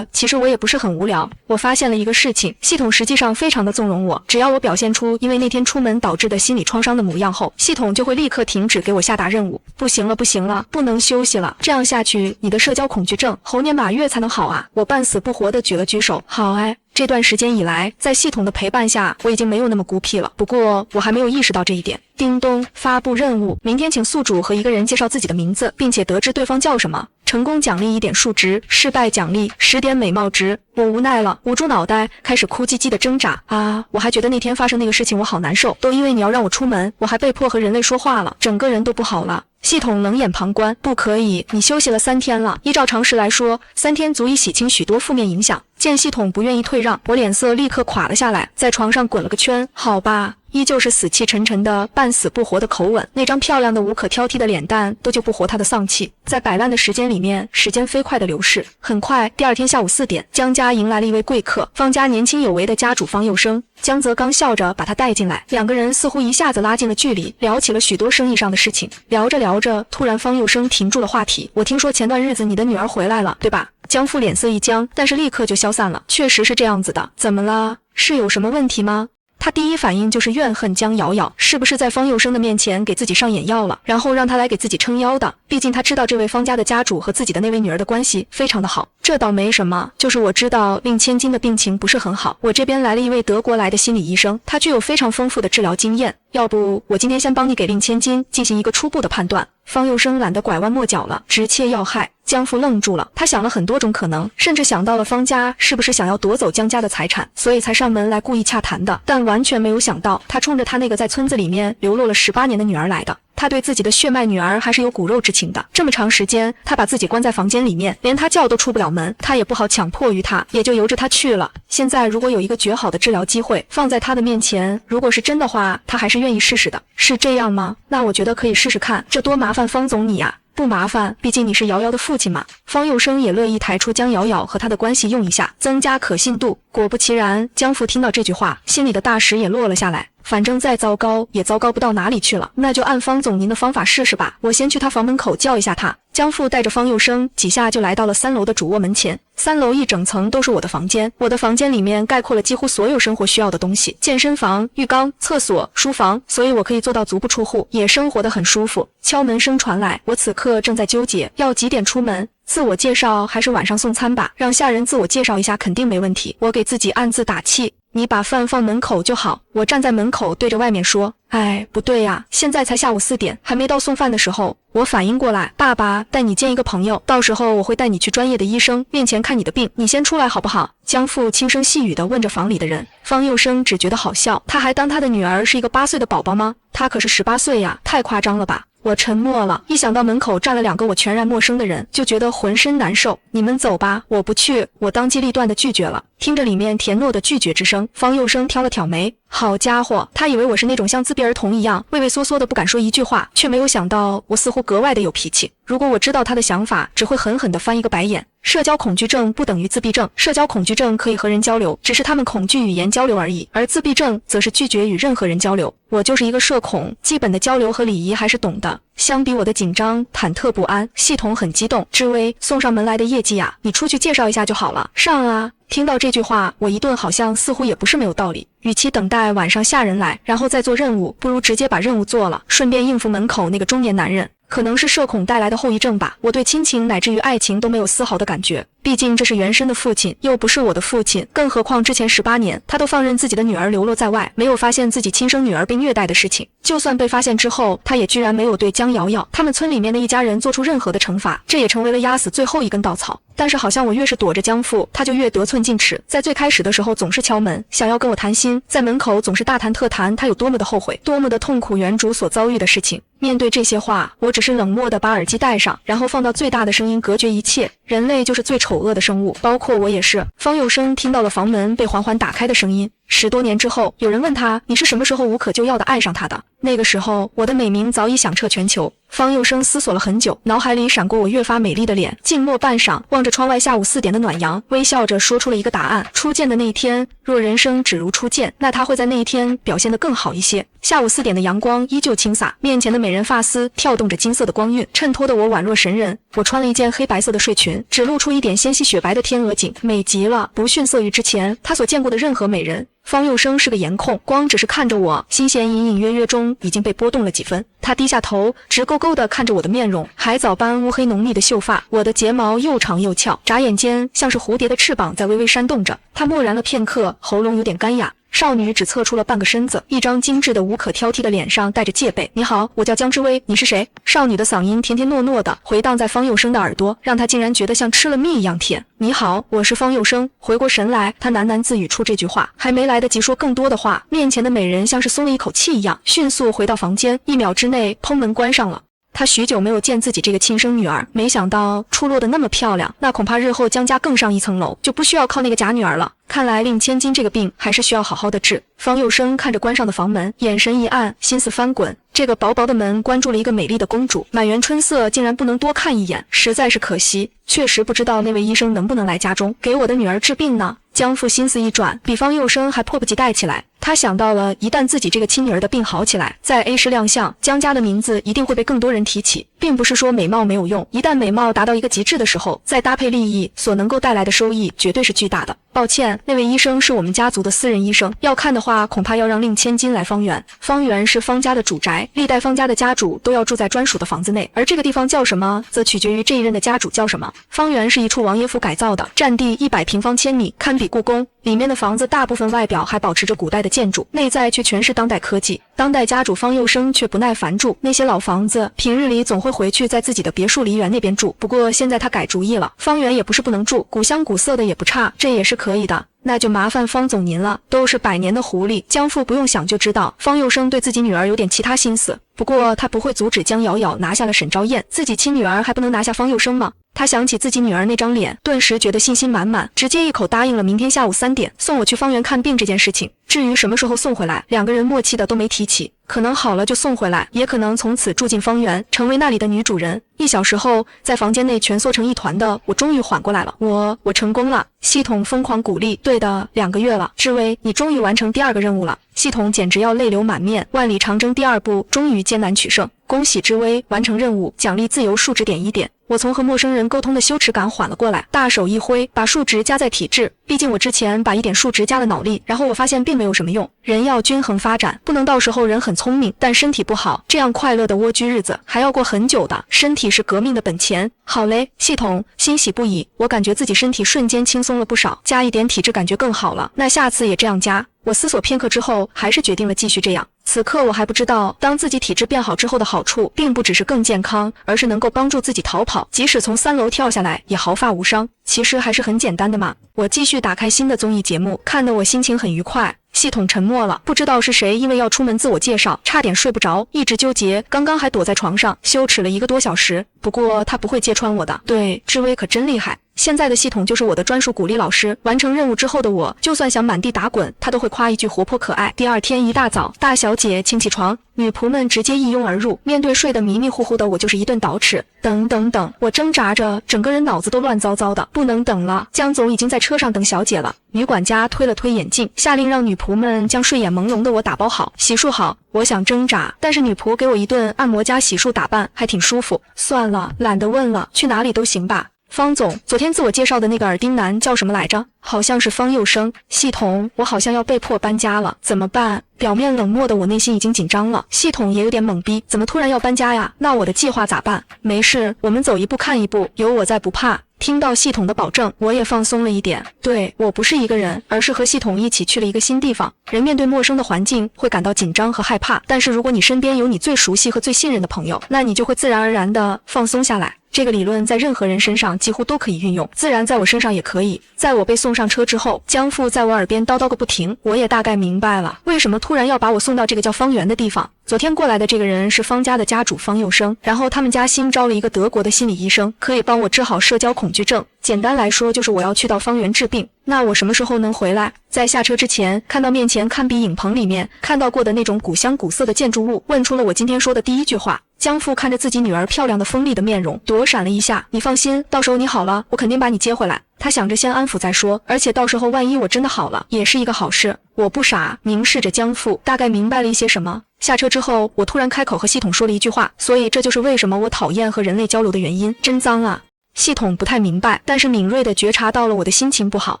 其实我也不是很无聊，我发现了一个事情，系统实际上非常的纵容我，只要我表现出因为那天出门导致的心理创伤的模样后，系统就会立刻停止给我下达任务。不行了，不能休息了，这样下去你的社交恐惧症猴年马月才能好啊！我半死不活的举了举手，好哎。这段时间以来，在系统的陪伴下，我已经没有那么孤僻了。不过我还没有意识到这一点。叮咚，发布任务，明天请宿主和一个人介绍自己的名字，并且得知对方叫什么。成功奖励1点数值，失败奖励10点美貌值。我无奈了，捂住脑袋，开始哭唧唧的挣扎啊！我还觉得那天发生那个事情我好难受，都因为你要让我出门，我还被迫和人类说话了，整个人都不好了。系统冷眼旁观，不可以，你休息了3天了，依照常识来说，3天足以洗清许多负面影响。见系统不愿意退让，我脸色立刻垮了下来，在床上滚了个圈。好吧，依旧是死气沉沉的半死不活的口吻，那张漂亮的无可挑剔的脸蛋都救不活他的丧气。在摆烂的时间里面，时间飞快的流逝。很快，第二天下午4点，江家迎来了一位贵客，方家年轻有为的家主方佑生。江泽刚笑着把他带进来，两个人似乎一下子拉近了距离，聊起了许多生意上的事情。聊着聊着，突然方佑生停住了话题。我听说前段日子你的女儿回来了，对吧？江父脸色一僵，但是立刻就消散了。确实是这样子的，怎么了？是有什么问题吗？他第一反应就是怨恨江瑶瑶，是不是在方佑生的面前给自己上眼药了，然后让他来给自己撑腰的？毕竟他知道这位方家的家主和自己的那位女儿的关系非常的好。这倒没什么，就是我知道令千金的病情不是很好，我这边来了一位德国来的心理医生，他具有非常丰富的治疗经验，要不我今天先帮你给令千金进行一个初步的判断。方佑生懒得拐弯抹角了，直切要害。江父愣住了，他想了很多种可能，甚至想到了方家是不是想要夺走江家的财产，所以才上门来故意洽谈的，但完全没有想到他冲着他那个在村子里面流落了18年的女儿来的。他对自己的血脉女儿还是有骨肉之情的，这么长时间他把自己关在房间里面，连他叫都出不了门，他也不好强迫于他，也就由着他去了。现在如果有一个绝好的治疗机会放在他的面前，如果是真的话，他还是愿意试试的。是这样吗？那我觉得可以试试看，这多麻烦方总你呀。不麻烦，毕竟你是瑶瑶的父亲嘛。方佑生也乐意抬出江瑶瑶和他的关系用一下，增加可信度。果不其然，江父听到这句话，心里的大石也落了下来。反正再糟糕也糟糕不到哪里去了，那就按方总您的方法试试吧。我先去他房门口叫一下他。江父带着方佑生几下就来到了3楼的主卧门前。3楼一整层都是我的房间，我的房间里面概括了几乎所有生活需要的东西，健身房、浴缸、厕所、书房，所以我可以做到足不出户，也生活得很舒服。敲门声传来，我此刻正在纠结要几点出门，自我介绍还是晚上送餐吧，让下人自我介绍一下肯定没问题。我给自己暗自打气，你把饭放门口就好。我站在门口对着外面说，哎，不对呀，现在才下午4点，还没到送饭的时候。我反应过来，爸爸带你见一个朋友，到时候我会带你去专业的医生面前看你的病，你先出来好不好？江父轻声细语地问着房里的人。方佑生只觉得好笑，他还当他的女儿是一个8岁的宝宝吗？他可是18岁呀，太夸张了吧。我沉默了，一想到门口站了2个我全然陌生的人，就觉得浑身难受。你们走吧，我不去。我当机立断地拒绝了。听着里面甜糯的拒绝之声，方佑生挑了挑眉。好家伙，他以为我是那种像自闭儿童一样畏畏缩缩的不敢说一句话，却没有想到我似乎格外的有脾气。如果我知道他的想法，只会狠狠地翻一个白眼。社交恐惧症不等于自闭症，社交恐惧症可以和人交流，只是他们恐惧语言交流而已，而自闭症则是拒绝与任何人交流。我就是一个社恐，基本的交流和礼仪还是懂的。相比我的紧张、忐忑不安，系统很激动。志威，送上门来的业绩啊，你出去介绍一下就好了。上啊！听到这句话，我一顿好像似乎也不是没有道理。与其等待晚上下人来，然后再做任务，不如直接把任务做了，顺便应付门口那个中年男人。可能是社恐带来的后遗症吧，我对亲情乃至于爱情都没有丝毫的感觉。毕竟这是原生的父亲，又不是我的父亲，更何况之前18年他都放任自己的女儿流落在外，没有发现自己亲生女儿被虐待的事情。就算被发现之后，他也居然没有对江瑶瑶他们村里面的一家人做出任何的惩罚，这也成为了压死最后一根稻草。但是好像我越是躲着江父，他就越得寸进尺。在最开始的时候总是敲门，想要跟我谈心，在门口总是大谈特谈他有多么的后悔，多么的痛苦原主所遭遇的事情。面对这些话，我只是冷漠地把耳机戴上，然后放到最大的声音隔绝一切。人类就是最丑恶的生物，包括我也是。方佑生听到了房门被缓缓打开的声音， 10多年之后，有人问他，你是什么时候无可救药的爱上他的？那个时候，我的美名早已响彻全球。方佑生思索了很久，脑海里闪过我越发美丽的脸，静默半晌，望着窗外下午4点的暖阳，微笑着说出了一个答案：初见的那一天，若人生只如初见，那他会在那一天表现得更好一些。下午4点的阳光依旧倾洒，面前的美人发丝跳动着金色的光晕，衬托得我宛若神人。我穿了一件黑白色的睡裙，只露出一点纤细雪白的天鹅颈，美极了，不逊色于之前他所见过的任何美人。方佑生是个颜控，光只是看着我，心弦隐隐约约中已经被拨动了几分。他低下头，直勾勾地看着我的面容，海藻般乌黑浓密的秀发，我的睫毛又长又翘，眨眼间像是蝴蝶的翅膀在微微扇动着。他默然了片刻，喉咙有点干哑。少女只侧出了半个身子，一张精致的无可挑剔的脸上带着戒备。你好，我叫江之薇，你是谁？少女的嗓音甜甜糯糯的回荡在方佑生的耳朵，让他竟然觉得像吃了蜜一样甜。你好，我是方佑生。回过神来，他喃喃自语出这句话，还没来得及说更多的话，面前的美人像是松了一口气一样，迅速回到房间，1秒之内砰门关上了。他许久没有见自己这个亲生女儿，没想到出落得那么漂亮，那恐怕日后江家更上一层楼，就不需要靠那个假女儿了。看来令千金这个病还是需要好好的治。方佑生看着关上的房门，眼神一暗，心思翻滚。这个薄薄的门关住了一个美丽的公主，满园春色竟然不能多看一眼，实在是可惜。确实不知道那位医生能不能来家中给我的女儿治病呢？江父心思一转，比方佑生还迫不及待起来。他想到了，一旦自己这个亲女儿的病好起来，在 A 市亮相，江家的名字一定会被更多人提起。并不是说美貌没有用，一旦美貌达到一个极致的时候，再搭配利益，所能够带来的收益绝对是巨大的。抱歉，那位医生是我们家族的私人医生，要看的话，恐怕要让令千金来方圆。方圆是方家的主宅，历代方家的家主都要住在专属的房子内，而这个地方叫什么，则取决于这一任的家主叫什么。方圆是一处王爷府改造的，占地100平方千米，堪比故宫。里面的房子大部分外表还保持着古代的建筑，内在却全是当代科技。当代家主方佑生却不耐烦住那些老房子，平日里总会回去在自己的别墅梨园那边住。不过现在他改主意了，方圆也不是不能住，古香古色的也不差，这也是可以的。那就麻烦方总您了，都是100年的狐狸，江父不用想就知道方佑生对自己女儿有点其他心思。不过他不会阻止江瑶瑶拿下了沈昭燕，自己亲女儿还不能拿下方佑生吗？他想起自己女儿那张脸，顿时觉得信心满满，直接一口答应了明天下午3点送我去方圆看病这件事情。至于什么时候送回来，两个人默契的都没提起，可能好了就送回来，也可能从此住进方圆，成为那里的女主人。1小时后，在房间内蜷缩成一团的我终于缓过来了，我成功了。系统疯狂鼓励，对的，2个月了，志威，你终于完成第2个任务了。系统简直要泪流满面，万里长征第2部终于艰难取胜，恭喜之威完成任务，奖励自由数值点1点。我从和陌生人沟通的羞耻感缓了过来，大手一挥，把数值加在体质。毕竟我之前把1点数值加了脑力，然后我发现并没有什么用。人要均衡发展，不能到时候人很聪明，但身体不好，这样快乐的蜗居日子还要过很久的。身体是革命的本钱。好嘞，系统，欣喜不已，我感觉自己身体瞬间轻松了不少，加1点体质感觉更好了。那下次也这样加。我思索片刻之后，还是决定了继续这样。此刻我还不知道，当自己体质变好之后的好处，并不只是更健康，而是能够帮助自己逃跑，即使从3楼跳下来，也毫发无伤。其实还是很简单的嘛。我继续打开新的综艺节目，看得我心情很愉快。系统沉默了，不知道是谁因为要出门自我介绍，差点睡不着，一直纠结，刚刚还躲在床上羞耻了1个多小时。不过他不会揭穿我的，对，志威可真厉害。现在的系统就是我的专属鼓励老师，完成任务之后的我，就算想满地打滚，他都会夸一句活泼可爱。第2天一大早，大小姐请起床，女仆们直接一拥而入，面对睡得迷迷糊糊的我就是一顿捯饬。等，我挣扎着，整个人脑子都乱糟糟的，不能等了，江总已经在车上等小姐了。女管家推了推眼镜，下令让女仆们将睡眼朦胧的我打包好，洗漱好。我想挣扎，但是女仆给我一顿按摩加洗漱打扮，还挺舒服。算了，懒得问了，去哪里都行吧。方总，昨天自我介绍的那个耳钉男叫什么来着？好像是方佑生。系统，我好像要被迫搬家了，怎么办？表面冷漠的我内心已经紧张了，系统也有点懵逼，怎么突然要搬家呀？那我的计划咋办？没事，我们走一步看一步，有我在不怕。听到系统的保证，我也放松了一点。对，我不是一个人，而是和系统一起去了一个新地方。人面对陌生的环境会感到紧张和害怕，但是如果你身边有你最熟悉和最信任的朋友，那你就会自然而然地放松下来。这个理论在任何人身上几乎都可以运用，自然在我身上也可以。在我被送上车之后，江父在我耳边叨叨个不停，我也大概明白了为什么突然要把我送到这个叫方圆的地方。昨天过来的这个人是方家的家主方佑生，然后他们家新招了一个德国的心理医生，可以帮我治好社交恐惧症。简单来说就是我要去到方圆治病。那我什么时候能回来？在下车之前，看到面前堪比影棚里面看到过的那种古香古色的建筑物，问出了我今天说的第一句话。江父看着自己女儿漂亮的锋利的面容，躲闪了一下。你放心，到时候你好了，我肯定把你接回来。他想着先安抚再说，而且到时候万一我真的好了，也是一个好事。我不傻，凝视着江父，大概明白了一些什么。下车之后，我突然开口和系统说了一句话，所以这就是为什么我讨厌和人类交流的原因。真脏啊！系统不太明白，但是敏锐地觉察到了我的心情不好。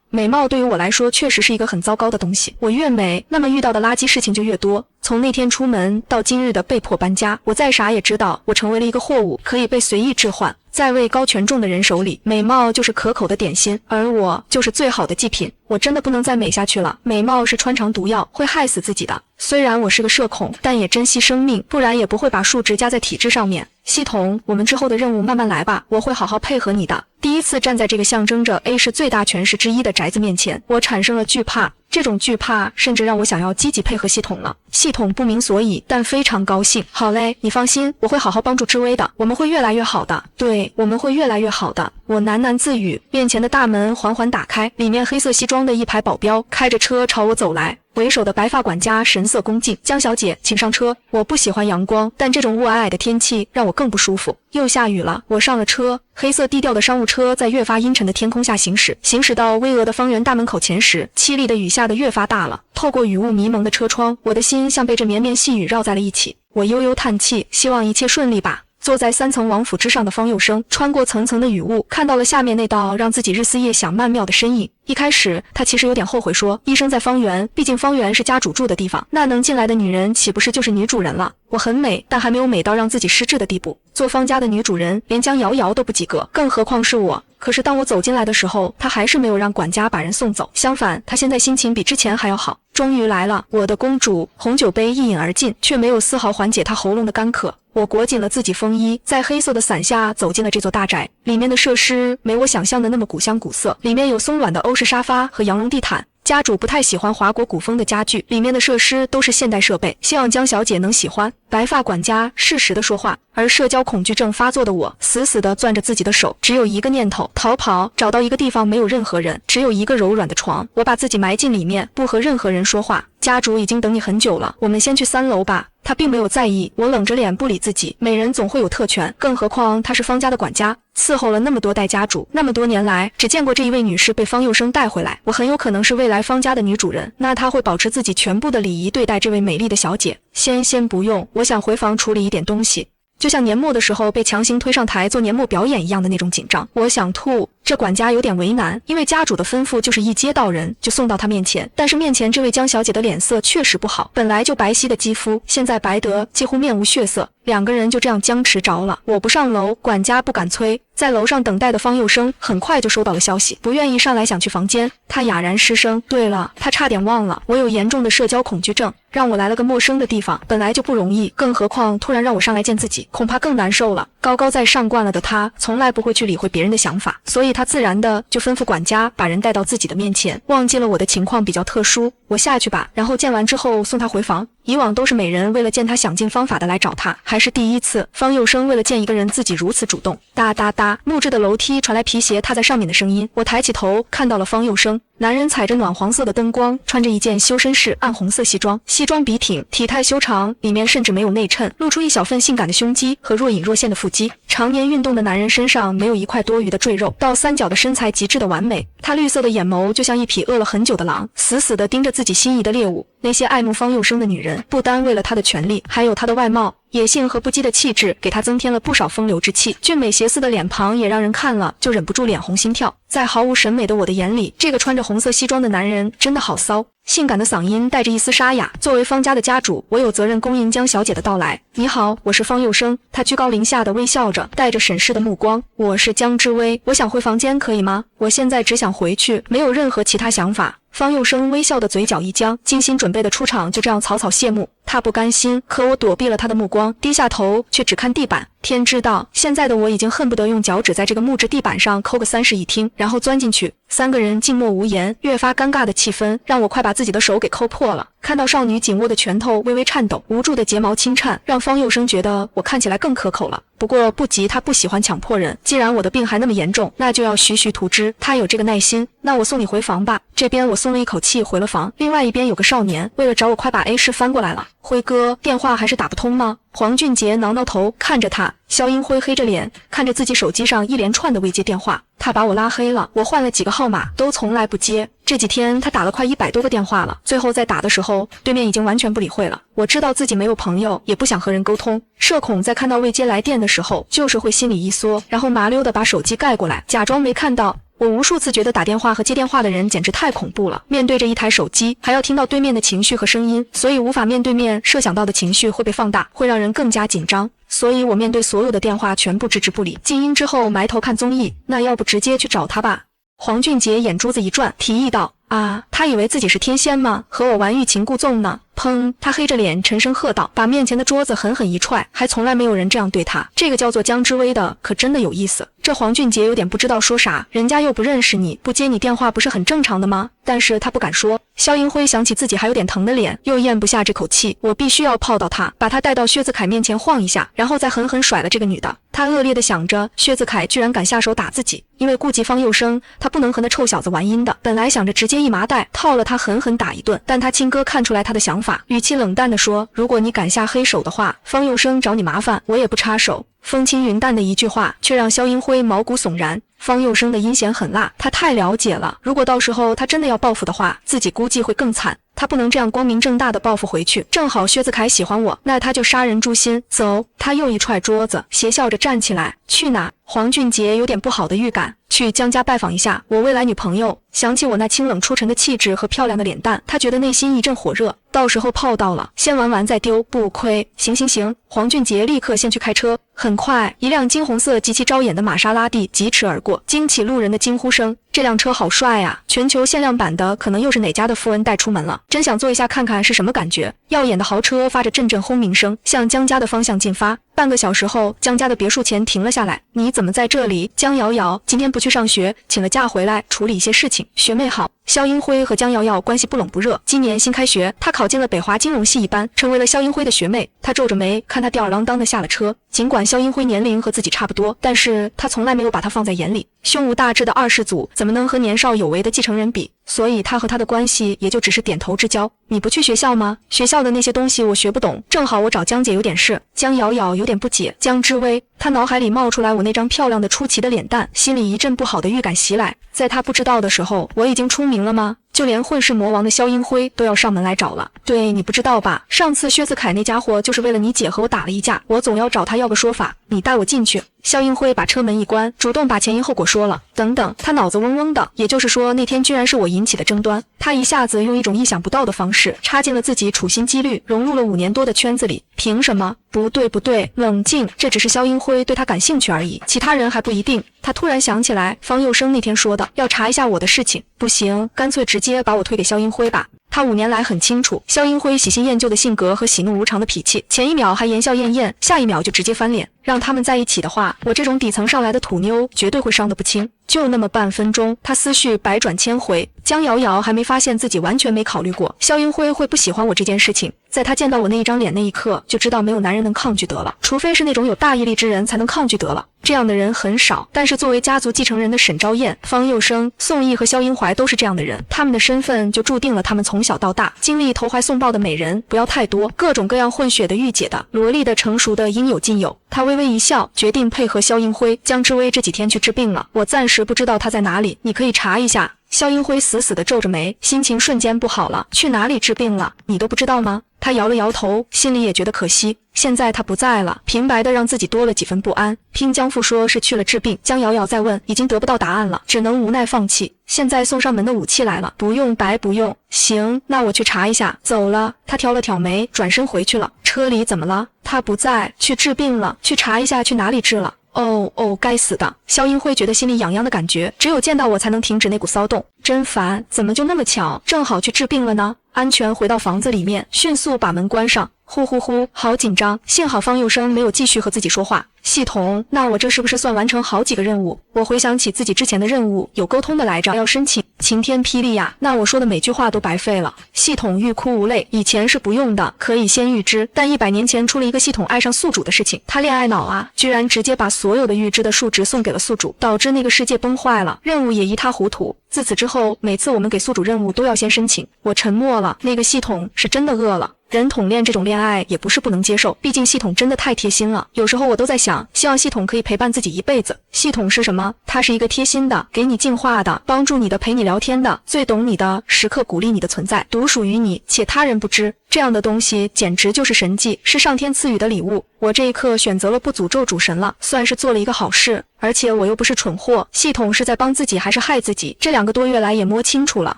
美貌对于我来说确实是一个很糟糕的东西，我越美，那么遇到的垃圾事情就越多。从那天出门到今日的被迫搬家，我再傻也知道我成为了一个货物，可以被随意置换。在位高权重的人手里，美貌就是可口的点心，而我就是最好的祭品。我真的不能再美下去了，美貌是穿肠毒药，会害死自己的。虽然我是个社恐，但也珍惜生命，不然也不会把数值加在体质上面。系统，我们之后的任务慢慢来吧，我会好好配合你的。第一次站在这个象征着 A 市最大权势之一的宅子面前，我产生了惧怕。这种惧怕甚至让我想要积极配合系统了。系统不明所以，但非常高兴。好嘞，你放心，我会好好帮助知薇的，我们会越来越好的。对，我们会越来越好的。我喃喃自语。面前的大门缓缓打开，里面黑色西装的一排保镖开着车朝我走来。为首的白发管家神色恭敬，江小姐，请上车。我不喜欢阳光，但这种雾霭霭的天气让我更不舒服。又下雨了，我上了车。黑色低调的商务车在越发阴沉的天空下行驶，行驶到巍峨的方圆大门口前时，凄厉的雨下得越发大了。透过雨雾迷蒙的车窗，我的心像被这绵绵细雨绕在了一起。我悠悠叹气，希望一切顺利吧。坐在3层王府之上的方佑生，穿过层层的雨雾，看到了下面那道让自己日思夜想曼妙的身影。一开始他其实有点后悔说，医生在方圆，毕竟方圆是家主住的地方，那能进来的女人岂不是就是女主人了？我很美，但还没有美到让自己失智的地步。做方家的女主人，连江瑶瑶都不及格，更何况是我。可是当我走进来的时候，他还是没有让管家把人送走，相反，他现在心情比之前还要好。终于来了，我的公主。红酒杯一饮而尽，却没有丝毫缓解她喉咙的干渴。我裹紧了自己风衣，在黑色的伞下走进了这座大宅。里面的设施没我想象的那么古香古色，里面有松软的欧式沙发和羊绒地毯。家主不太喜欢华国古风的家具，里面的设施都是现代设备，希望江小姐能喜欢。白发管家适时的说话，而社交恐惧症发作的我死死地攥着自己的手，只有一个念头：逃跑，找到一个地方没有任何人，只有一个柔软的床，我把自己埋进里面，不和任何人说话。家主已经等你很久了，我们先去3楼吧。他并没有在意，我冷着脸不理自己。美人总会有特权，更何况他是方家的管家，伺候了那么多代家主，那么多年来只见过这一位女士被方佑生带回来。我很有可能是未来方家的女主人，那他会保持自己全部的礼仪对待这位美丽的小姐。先不用，我想回房处理一点东西。就像年末的时候被强行推上台做年末表演一样的那种紧张，我想吐。这管家有点为难，因为家主的吩咐就是一接到人就送到他面前，但是面前这位江小姐的脸色确实不好，本来就白皙的肌肤现在白得几乎面无血色，两个人就这样僵持着了。我不上楼，管家不敢催，在楼上等待的方佑生很快就收到了消息，不愿意上来，想去房间。他哑然失声，对了，他差点忘了，我有严重的社交恐惧症，让我来了个陌生的地方，本来就不容易，更何况突然让我上来见自己，恐怕更难受了。高高在上惯了的他，从来不会去理会别人的想法，所以他自然的就吩咐管家把人带到自己的面前，忘记了我的情况比较特殊，我下去吧，然后见完之后送他回房。以往都是美人为了见他想尽方法的来找他，还是第一次方佑生为了见一个人自己如此主动。哒哒哒，木质的楼梯传来皮鞋踏在上面的声音，我抬起头看到了方佑生。男人踩着暖黄色的灯光，穿着一件修身式暗红色西装，西装笔挺，体态修长，里面甚至没有内衬，露出一小份性感的胸肌和若隐若现的腹肌。常年运动的男人身上没有一块多余的赘肉，倒三角的身材极致的完美。他绿色的眼眸就像一匹饿了很久的狼，死死地盯着自己心仪的猎物。那些爱慕方佑生的女人，不单为了他的权利，还有他的外貌。野性和不羁的气质给他增添了不少风流之气，俊美邪似的脸庞也让人看了就忍不住脸红心跳。在毫无审美的我的眼里，这个穿着红色西装的男人真的好骚。性感的嗓音带着一丝沙哑，作为方家的家主，我有责任恭迎江小姐的到来。你好，我是方佑生。他居高临下的微笑着，带着审视的目光。我是江之薇，我想回房间可以吗？我现在只想回去，没有任何其他想法。方佑生微笑的嘴角一僵，精心准备的出场就这样草草谢幕。他不甘心，可我躲避了他的目光，低下头却只看地板。天知道，现在的我已经恨不得用脚趾在这个木质地板上抠个3室一厅，然后钻进去。三个人静默无言，越发尴尬的气氛让我快把自己的手给抠破了。看到少女紧握的拳头微微颤抖，无助的睫毛轻颤，让方佑生觉得我看起来更可口了。不过不急，他不喜欢强迫人，既然我的病还那么严重，那就要徐徐图之。他有这个耐心，那我送你回房吧。这边我松了一口气回了房，另外一边有个少年为了找我快把 A 市翻过来了。辉哥，电话还是打不通吗？黄俊杰挠挠头看着他，肖英辉黑着脸看着自己手机上一连串的未接电话，他把我拉黑了，我换了几个号码都从来不接。这几天他打了快100多个电话了，最后在打的时候，对面已经完全不理会了。我知道自己没有朋友，也不想和人沟通，社恐在看到未接来电的时候，就是会心里一缩，然后麻溜的把手机盖过来，假装没看到。我无数次觉得打电话和接电话的人简直太恐怖了，面对着一台手机，还要听到对面的情绪和声音，所以无法面对面，设想到的情绪会被放大，会让人更加紧张。所以我面对所有的电话全部置之不理。静音之后埋头看综艺，那要不直接去找他吧。黄俊杰眼珠子一转，提议道：啊，他以为自己是天仙吗？和我玩欲擒故纵呢？砰！他黑着脸沉声喝道，把面前的桌子狠狠一踹，还从来没有人这样对他。这个叫做江之威的可真的有意思。这黄俊杰有点不知道说啥，人家又不认识你，不接你电话不是很正常的吗？但是他不敢说。肖英辉想起自己还有点疼的脸，又咽不下这口气，我必须要泡到他，把他带到薛子凯面前晃一下，然后再狠狠甩了这个女的。他恶劣的想着，薛子凯居然敢下手打自己，因为顾及方佑生，他不能和那臭小子玩阴的。本来想着直接一麻袋套了他狠狠打一顿，但他亲哥看出来他的想法，语气冷淡地说，如果你敢下黑手的话，方佑生找你麻烦，我也不插手。风轻云淡的一句话，却让肖英辉毛骨悚然。方佑生的阴险狠辣，他太了解了。如果到时候他真的要报复的话，自己估计会更惨。他不能这样光明正大的报复回去。正好薛子凯喜欢我，那他就杀人诛心。走！他又一踹桌子，邪笑着站起来。去哪？黄俊杰有点不好的预感。去江家拜访一下我未来女朋友。想起我那清冷出尘的气质和漂亮的脸蛋，他觉得内心一阵火热。到时候泡到了，先玩完再丢，不亏。行行行，黄俊杰立刻先去开车。很快，一辆金红色极其招眼的玛莎拉蒂疾驰而过，惊起路人的惊呼声。这辆车好帅啊！全球限量版的，可能又是哪家的富恩带出门了，真想坐一下看看是什么感觉。耀眼的豪车发着阵阵轰鸣声，向江家的方向进发。半个小时后，江家的别墅前停了下来。你怎么在这里？江瑶瑶今天不去上学，请了假回来处理一些事情。学妹好。肖英辉和江瑶瑶关系不冷不热，今年新开学，她考进了北华金融系一班，成为了肖英辉的学妹。她皱着眉看他吊儿郎当的下了车。尽管肖英辉年龄和自己差不多，但是他从来没有把他放在眼里。胸无大志的二世祖怎么能和年少有为的继承人比？所以他和他的关系也就只是点头之交。你不去学校吗？学校的那些东西我学不懂，正好我找江姐有点事。江瑶瑶有点不解。江之威，他脑海里冒出来我那张漂亮的出奇的脸蛋，心里一阵不好的预感袭来。在他不知道的时候，我已经出名了吗？就连混世魔王的肖英辉都要上门来找了。对，你不知道吧？上次薛子凯那家伙就是为了你姐和我打了一架，我总要找他要个说法。你带我进去。肖英辉把车门一关，主动把前因后果说了。等等，他脑子嗡嗡的，也就是说那天居然是我引起的争端。他一下子用一种意想不到的方式插进了自己处心积虑融入了5年多的圈子里。凭什么？不对不对，冷静，这只是肖英辉对他感兴趣而已，其他人还不一定。他突然想起来方佑生那天说的要查一下我的事情，不行，干脆直接把我推给肖英辉吧。他5年来很清楚肖英辉喜新厌旧的性格和喜怒无常的脾气，前一秒还言笑晏晏，下一秒就直接翻脸。让他们在一起的话，我这种底层上来的土妞绝对会伤得不轻。就那么半分钟，他思绪百转千回。江瑶瑶还没发现自己完全没考虑过肖英辉会不喜欢我这件事情。在他见到我那一张脸那一刻，就知道没有男人能抗拒得了，除非是那种有大毅力之人才能抗拒得了。这样的人很少，但是作为家族继承人的沈昭燕、方佑生、宋轶和肖英怀都是这样的人，他们的身份就注定了他们从小到大经历投怀送抱的美人不要太多，各种各样混血的御姐的，萝莉的成熟的应有尽有。他微微一笑，决定配合肖英辉。江之威这几天去治病了，我暂时不知道他在哪里，你可以查一下。肖英辉死死地皱着眉，心情瞬间不好了。去哪里治病了？你都不知道吗？他摇了摇头，心里也觉得可惜。现在他不在了，平白的让自己多了几分不安。听江父说是去了治病，江瑶瑶再问，已经得不到答案了，只能无奈放弃。现在送上门的武器来了，不用白不用。行，那我去查一下。走了。他挑了挑眉，转身回去了。车里怎么了？他不在，去治病了。去查一下去哪里治了。哦哦，该死的！肖英辉觉得心里痒痒的感觉，只有见到我才能停止那股骚动，真烦！怎么就那么巧，正好去治病了呢？安全回到房子里面，迅速把门关上。呼呼呼，好紧张！幸好方佑生没有继续和自己说话。系统，那我这是不是算完成好几个任务？我回想起自己之前的任务，有沟通的来着，要申请晴天霹雳呀，那我说的每句话都白费了。系统欲哭无泪，以前是不用的，可以先预知，但100年前出了一个系统爱上宿主的事情，他恋爱脑啊，居然直接把所有的预知的数值送给了宿主，导致那个世界崩坏了，任务也一塌糊涂。自此之后，每次我们给宿主任务都要先申请。我沉默了，那个系统是真的饿了。人统恋这种恋爱也不是不能接受，毕竟系统真的太贴心了。有时候我都在想，希望系统可以陪伴自己一辈子。系统是什么？它是一个贴心的，给你净化的，帮助你的，陪你聊天的，最懂你的，时刻鼓励你的存在，独属于你，且他人不知。这样的东西简直就是神迹，是上天赐予的礼物。我这一刻选择了不诅咒主神了，算是做了一个好事。而且我又不是蠢货，系统是在帮自己还是害自己？这2个多月来也摸清楚了，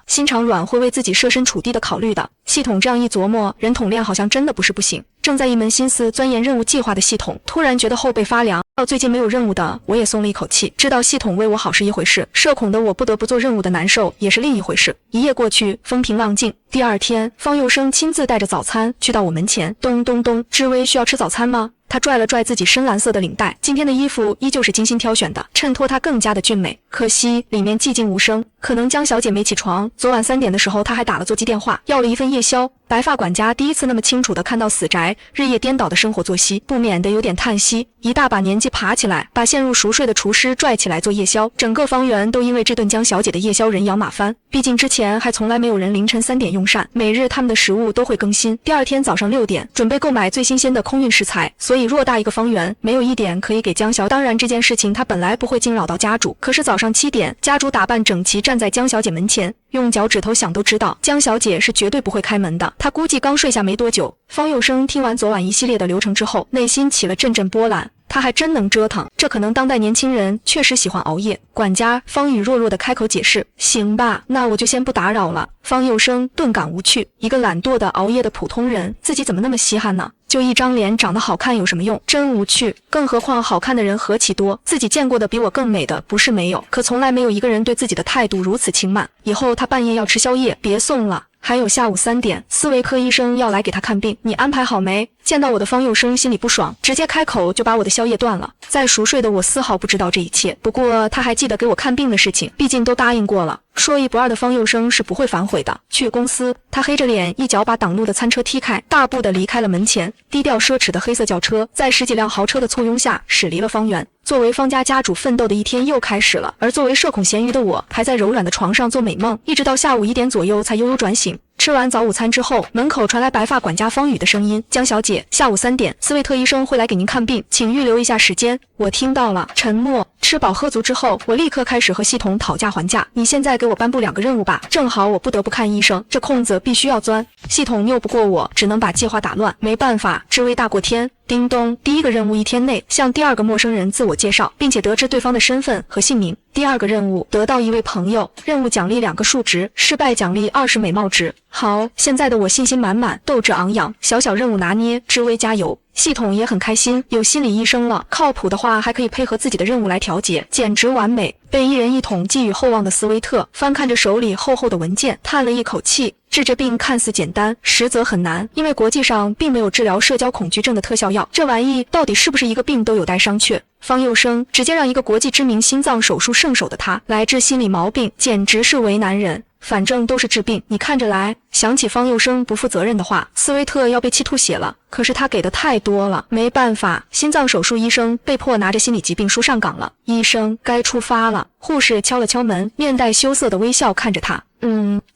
心肠软会为自己设身处地的考虑的。系统这样一琢磨，人统恋好像真的不是不行。正在一门心思钻研任务计划的系统，突然觉得后背发凉。到最近没有任务的，我也松了一口气，知道系统为我好是一回事，社恐的我不得不做任务的难受也是另一回事。一夜过去，风平浪静。第二天，方佑生亲自带着早餐去到我门前，咚咚咚，知微需要吃早餐吗？他拽了拽自己深蓝色的领带，今天的衣服依旧是精心挑选的，衬托她更加的俊美。可惜里面寂静无声，可能江小姐没起床。昨晚3点的时候，她还打了座机电话，要了一份夜宵。白发管家第一次那么清楚地看到死宅日夜颠倒的生活作息，不免得有点叹息。一大把年纪爬起来，把陷入熟睡的厨师拽起来做夜宵，整个方圆都因为这顿江小姐的夜宵人仰马翻。毕竟之前还从来没有人凌晨3点用膳，每日他们的食物都会更新。第二天早上6点准备购买最新鲜的空运食材，所以偌大一个方圆没有一点可以给江小。当然这件事情他本来不会惊扰到家主，可是早上7点，家主打扮整齐站在江小姐门前，用脚趾头想都知道江小姐是绝对不会开门的。她估计刚睡下没多久。方佑生听完昨晚一系列的流程之后，内心起了阵阵波澜。他还真能折腾，这可能当代年轻人确实喜欢熬夜。管家方宇弱弱的开口解释：“行吧，那我就先不打扰了。”方佑生顿感无趣，一个懒惰的熬夜的普通人，自己怎么那么稀罕呢？就一张脸长得好看有什么用？真无趣。更何况好看的人何其多，自己见过的比我更美的不是没有，可从来没有一个人对自己的态度如此轻慢。以后他半夜要吃宵夜，别送了。还有下午3点，思维科医生要来给他看病，你安排好没？见到我的方佑生心里不爽，直接开口就把我的宵夜断了。在熟睡的我丝毫不知道这一切，不过他还记得给我看病的事情，毕竟都答应过了。说一不二的方佑生是不会反悔的。去公司，他黑着脸一脚把挡路的餐车踢开，大步的离开了门前。低调奢侈的黑色轿车在10几辆豪车的簇拥下驶离了方圆。作为方家家主奋斗的一天又开始了，而作为社恐咸鱼的我还在柔软的床上做美梦，一直到下午1点左右才悠悠转醒。吃完早午餐之后，门口传来白发管家方宇的声音：“江小姐，下午3点，斯维特医生会来给您看病，请预留一下时间。”我听到了，沉默。吃饱喝足之后，我立刻开始和系统讨价还价。你现在给我颁布2个任务吧，正好我不得不看医生，这空子必须要钻。系统拗不过我，只能把计划打乱。没办法，智威大过天。叮咚，第1个任务1天内向第2个陌生人自我介绍，并且得知对方的身份和姓名。第2个任务，得到一位朋友，任务奖励2个数值，失败奖励20美貌值。好，现在的我信心满满，斗志昂扬，小小任务拿捏，智威加油。系统也很开心，有心理医生了，靠谱的话还可以配合自己的任务来调节，简直完美。被一人一桶寄予厚望的斯威特翻看着手里厚厚的文件，叹了一口气。治这病看似简单，实则很难，因为国际上并没有治疗社交恐惧症的特效药，这玩意到底是不是一个病都有待商榷。方佑生直接让一个国际知名心脏手术圣手的他来治心理毛病，简直是为难人。反正都是治病，你看着来。想起方佑生不负责任的话，斯威特要被气吐血了，可是他给的太多了，没办法，心脏手术医生被迫拿着心理疾病书上岗了。医生该出发了。护士敲了敲门，面带羞涩的微笑看着他。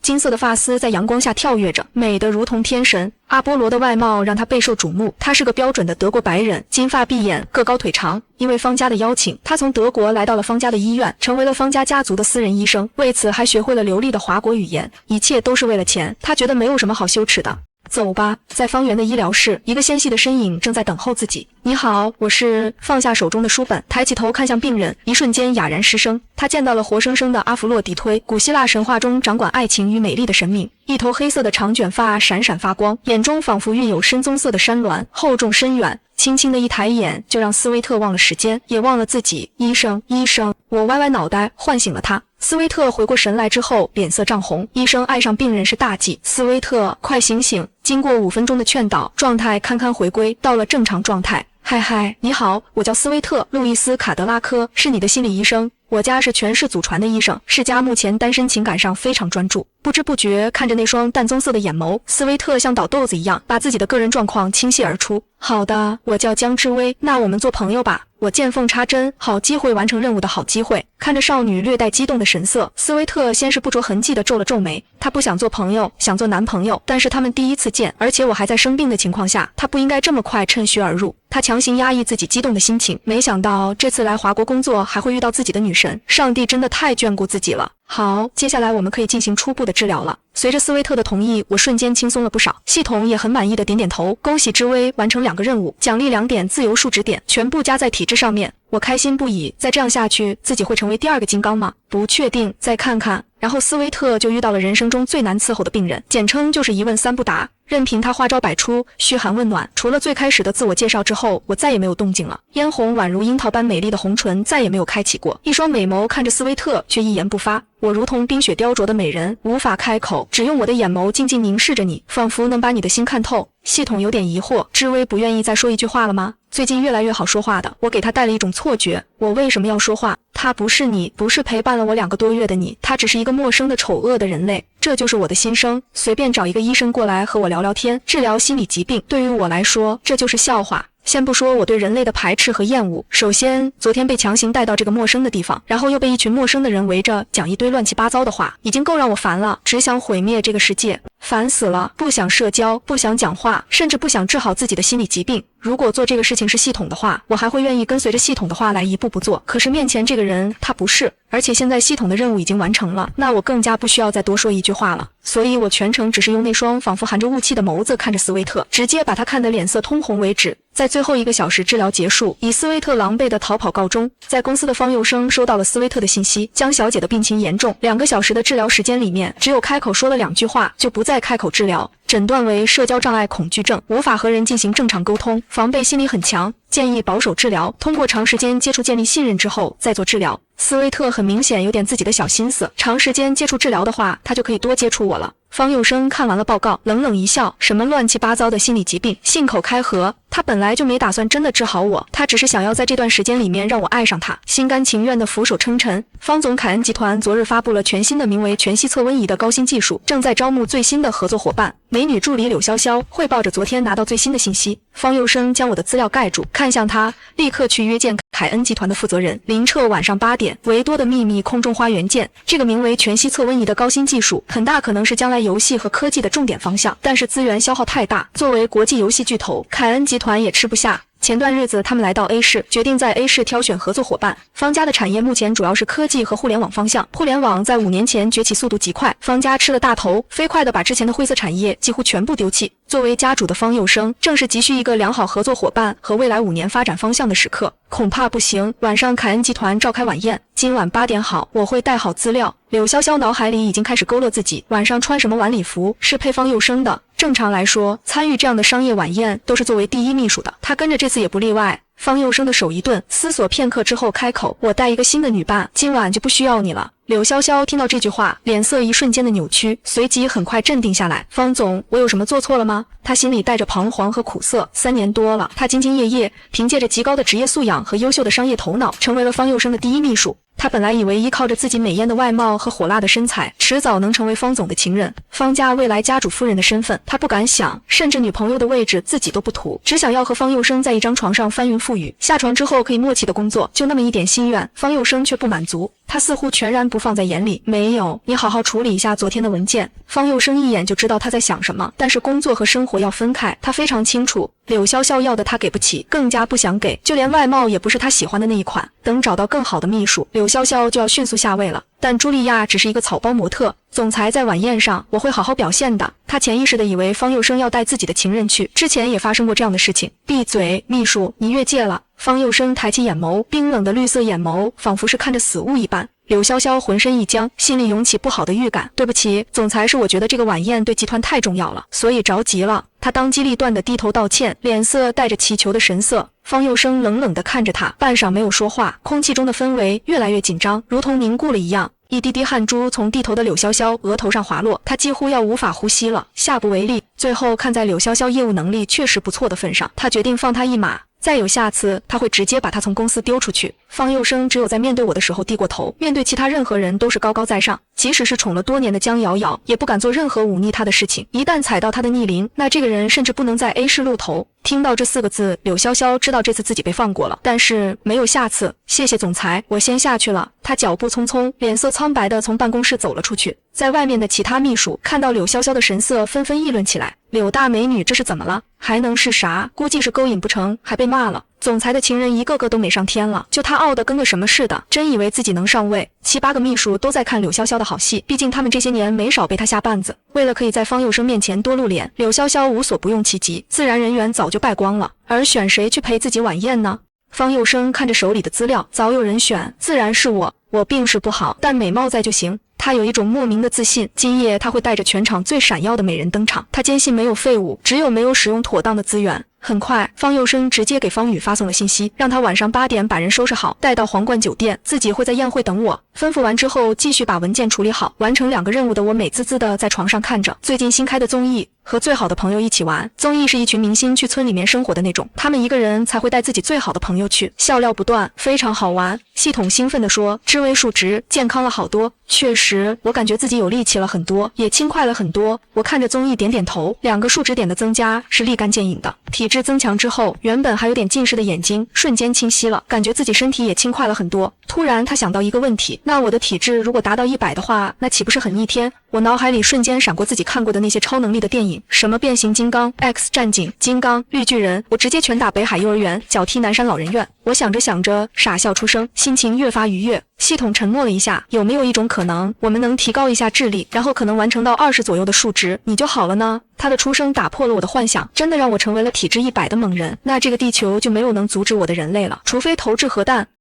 金色的发丝在阳光下跳跃着，美得如同天神。阿波罗的外貌让他备受瞩目，他是个标准的德国白人，金发碧眼，个高腿长。因为方家的邀请，他从德国来到了方家的医院，成为了方家家族的私人医生，为此还学会了流利的华国语言。一切都是为了钱，他觉得没有什么好羞耻的。走吧，在方圆的医疗室，一个纤细的身影正在等候自己。你好，我是……放下手中的书本，抬起头看向病人，一瞬间哑然失声。他见到了活生生的阿弗洛狄忒，古希腊神话中掌管爱情与美丽的神明。一头黑色的长卷发闪闪发光，眼中仿佛蕴有深棕色的山峦，厚重深远。轻轻的一抬眼，就让斯威特忘了时间，也忘了自己。医生，医生！我歪歪脑袋，唤醒了他。斯威特回过神来之后，脸色涨红。医生爱上病人是大忌，斯威特，快醒醒！经过5分钟的劝导，状态堪堪回归到了正常状态。嗨，你好，我叫斯威特·路易斯·卡德拉科，是你的心理医生。我家是全市祖传的医生，世家目前单身情感上非常专注。不知不觉看着那双淡棕色的眼眸，斯威特像倒豆子一样把自己的个人状况倾泻而出。好的，我叫江之薇，那我们做朋友吧。我见缝插针，好机会完成任务的好机会。看着少女略带激动的神色，斯威特先是不着痕迹地皱了皱眉。他不想做朋友，想做男朋友，但是他们第一次见，而且我还在生病的情况下，他不应该这么快趁虚而入。他强行压抑自己激动的心情，没想到这次来华国工作还会遇到自己的女神，上帝真的太眷顾自己了。好，接下来我们可以进行初步的治疗了。随着斯威特的同意，我瞬间轻松了不少。系统也很满意的点点头，恭喜之薇完成2个任务，奖励2点自由数值点，全部加在体质上面。我开心不已，再这样下去，自己会成为第2个金刚吗？不确定，再看看。然后斯威特就遇到了人生中最难伺候的病人，简称就是一问3不答。任凭他花招百出，嘘寒问暖，除了最开始的自我介绍之后，我再也没有动静了。嫣红宛如樱桃般美丽的红唇再也没有开启过，一双美眸看着斯威特，却一言不发。我如同冰雪雕琢的美人，无法开口，只用我的眼眸静静凝视着你，仿佛能把你的心看透。系统有点疑惑，知薇不愿意再说一句话了吗？最近越来越好说话的，我给他带了一种错觉。我为什么要说话？他不是你，不是陪伴了我2个多月的你，他只是一个陌生的丑恶的人类。这就是我的心声。随便找一个医生过来和我聊聊天，治疗心理疾病，对于我来说，这就是笑话。先不说我对人类的排斥和厌恶，首先昨天被强行带到这个陌生的地方，然后又被一群陌生的人围着讲一堆乱七八糟的话，已经够让我烦了，只想毁灭这个世界，烦死了，不想社交，不想讲话，甚至不想治好自己的心理疾病。如果做这个事情是系统的话，我还会愿意跟随着系统的话来一步步做，可是面前这个人他不是，而且现在系统的任务已经完成了，那我更加不需要再多说一句话了。所以我全程只是用那双仿佛含着雾气的眸子看着斯威特，直接把他看得脸色通红为止。在最后1个小时治疗结束，以斯威特狼狈的逃跑告终。在公司的方佑生收到了斯威特的信息，江小姐的病情严重，2个小时的治疗时间里面，只有开口说了2句话，就不再开口治疗。诊断为社交障碍恐惧症，无法和人进行正常沟通，防备心理很强，建议保守治疗，通过长时间接触建立信任之后再做治疗。斯威特很明显有点自己的小心思，长时间接触治疗的话，他就可以多接触我了。方佑生看完了报告，冷冷一笑，什么乱七八糟的心理疾病，信口开河。他本来就没打算真的治好我，他只是想要在这段时间里面让我爱上他，心甘情愿的俯首称臣。方总，凯恩集团昨日发布了全新的名为全息测温仪的高新技术，正在招募最新的合作伙伴。美女助理柳潇潇汇报着昨天拿到最新的信息。方佑生将我的资料盖住，看向他，立刻去约见凯恩集团的负责人林彻。晚上8点，维多的秘密空中花园见。这个名为全息测温仪的高新技术，很大可能是将来游戏和科技的重点方向，但是资源消耗太大，作为国际游戏巨头，凯恩集团也吃不下。前段日子他们来到 A 市，决定在 A 市挑选合作伙伴。方家的产业目前主要是科技和互联网方向，互联网在5年前崛起速度极快，方家吃了大头，飞快地把之前的灰色产业几乎全部丢弃。作为家主的方佑生，正是急需一个良好合作伙伴和未来5年发展方向的时刻。恐怕不行，晚上凯恩集团召开晚宴，今晚8点好，我会带好资料。柳潇潇脑海里已经开始勾勒自己晚上穿什么晚礼服是配方佑生的。正常来说，参与这样的商业晚宴都是作为第一秘书的，他跟着这次也不例外。方佑生的手一顿，思索片刻之后开口：“我带一个新的女伴，今晚就不需要你了。”柳潇潇听到这句话，脸色一瞬间的扭曲，随即很快镇定下来。方总，我有什么做错了吗？他心里带着彷徨和苦涩。3年多了，他兢兢业业，凭借着极高的职业素养和优秀的商业头脑，成为了方佑生的第一秘书。他本来以为依靠着自己美艳的外貌和火辣的身材，迟早能成为方总的情人，方家未来家主夫人的身份，他不敢想，甚至女朋友的位置自己都不图，只想要和方佑生在一张床上翻云覆雨，下床之后可以默契的工作，就那么一点心愿，方佑生却不满足。他似乎全然不放在眼里。没有，你好好处理一下昨天的文件。方佑生一眼就知道他在想什么，但是工作和生活要分开，他非常清楚。柳潇潇要的他给不起，更加不想给，就连外貌也不是他喜欢的那一款。等找到更好的秘书，柳潇潇就要迅速下位了。但茱莉亚只是一个草包模特，总裁在晚宴上我会好好表现的。他潜意识的以为方佑生要带自己的情人去，之前也发生过这样的事情。闭嘴，秘书，你越界了。方佑生抬起眼眸，冰冷的绿色眼眸仿佛是看着死物一般。柳潇潇浑身一僵，心里涌起不好的预感。对不起，总裁，是我觉得这个晚宴对集团太重要了，所以着急了。他当机立断地低头道歉，脸色带着祈求的神色。方佑生冷冷地看着他，半晌没有说话，空气中的氛围越来越紧张，如同凝固了一样。一滴滴汗珠从低头的柳潇潇额头上滑落，他几乎要无法呼吸了，下不为例。最后看在柳潇潇业务能力确实不错的份上，他决定放他一马。再有下次，他会直接把他从公司丢出去。方佑生只有在面对我的时候低过头，面对其他任何人都是高高在上，即使是宠了多年的江瑶瑶，也不敢做任何忤逆他的事情。一旦踩到他的逆鳞，那这个人甚至不能在 A 市露头。听到这4个字，柳潇潇知道这次自己被放过了，但是没有下次。谢谢总裁，我先下去了。他脚步匆匆，脸色苍白地从办公室走了出去。在外面的其他秘书看到柳潇潇的神色，纷纷议论起来。柳大美女这是怎么了？还能是啥？估计是勾引不成，还被骂了。总裁的情人一个个都美上天了，就他傲得跟个什么似的，真以为自己能上位。7、8个秘书都在看柳潇潇的好戏，毕竟他们这些年没少被他下绊子。为了可以在方佑生面前多露脸，柳潇潇无所不用其极，自然人员早就败光了。而选谁去陪自己晚宴呢？方佑生看着手里的资料，早有人选，自然是我。我病是不好，但美貌在就行。他有一种莫名的自信，今夜他会带着全场最闪耀的美人登场。他坚信没有废物，只有没有使用妥当的资源。很快，方佑生直接给方宇发送了信息，让他晚上8点把人收拾好，带到皇冠酒店，自己会在宴会等我。吩咐完之后，继续把文件处理好。完成2个任务的我美滋滋的在床上看着最近新开的综艺，和最好的朋友一起玩。综艺是一群明星去村里面生活的那种，他们一个人才会带自己最好的朋友去，笑料不断，非常好玩。系统兴奋地说，智位数值健康了好多。确实，我感觉自己有力气了很多，也轻快了很多。我看着综艺点点头，2个数值点的增加是立竿见影的。体质增强之后，原本还有点近视的眼睛瞬间清晰了，感觉自己身体也轻快了很多。突然他想到一个问题，那我的体质如果达到100的话，那岂不是很逆天？我脑海里瞬间闪过自己看过的那些超能力的电影，什么变形金刚、X 战警、金刚、绿巨人，我直接拳打北海幼儿园，脚踢南山老人院。我想着想着，傻笑出声，心情越发愉悦。系统沉默了一下，有没有一种可能，我们能提高一下智力，然后可能完成到20左右的数值，你就好了呢？他的出声打破了我的幻想，真的让我成为了体质100的猛人，那这个地球就没有能阻止我的人类了，除非投掷核弹。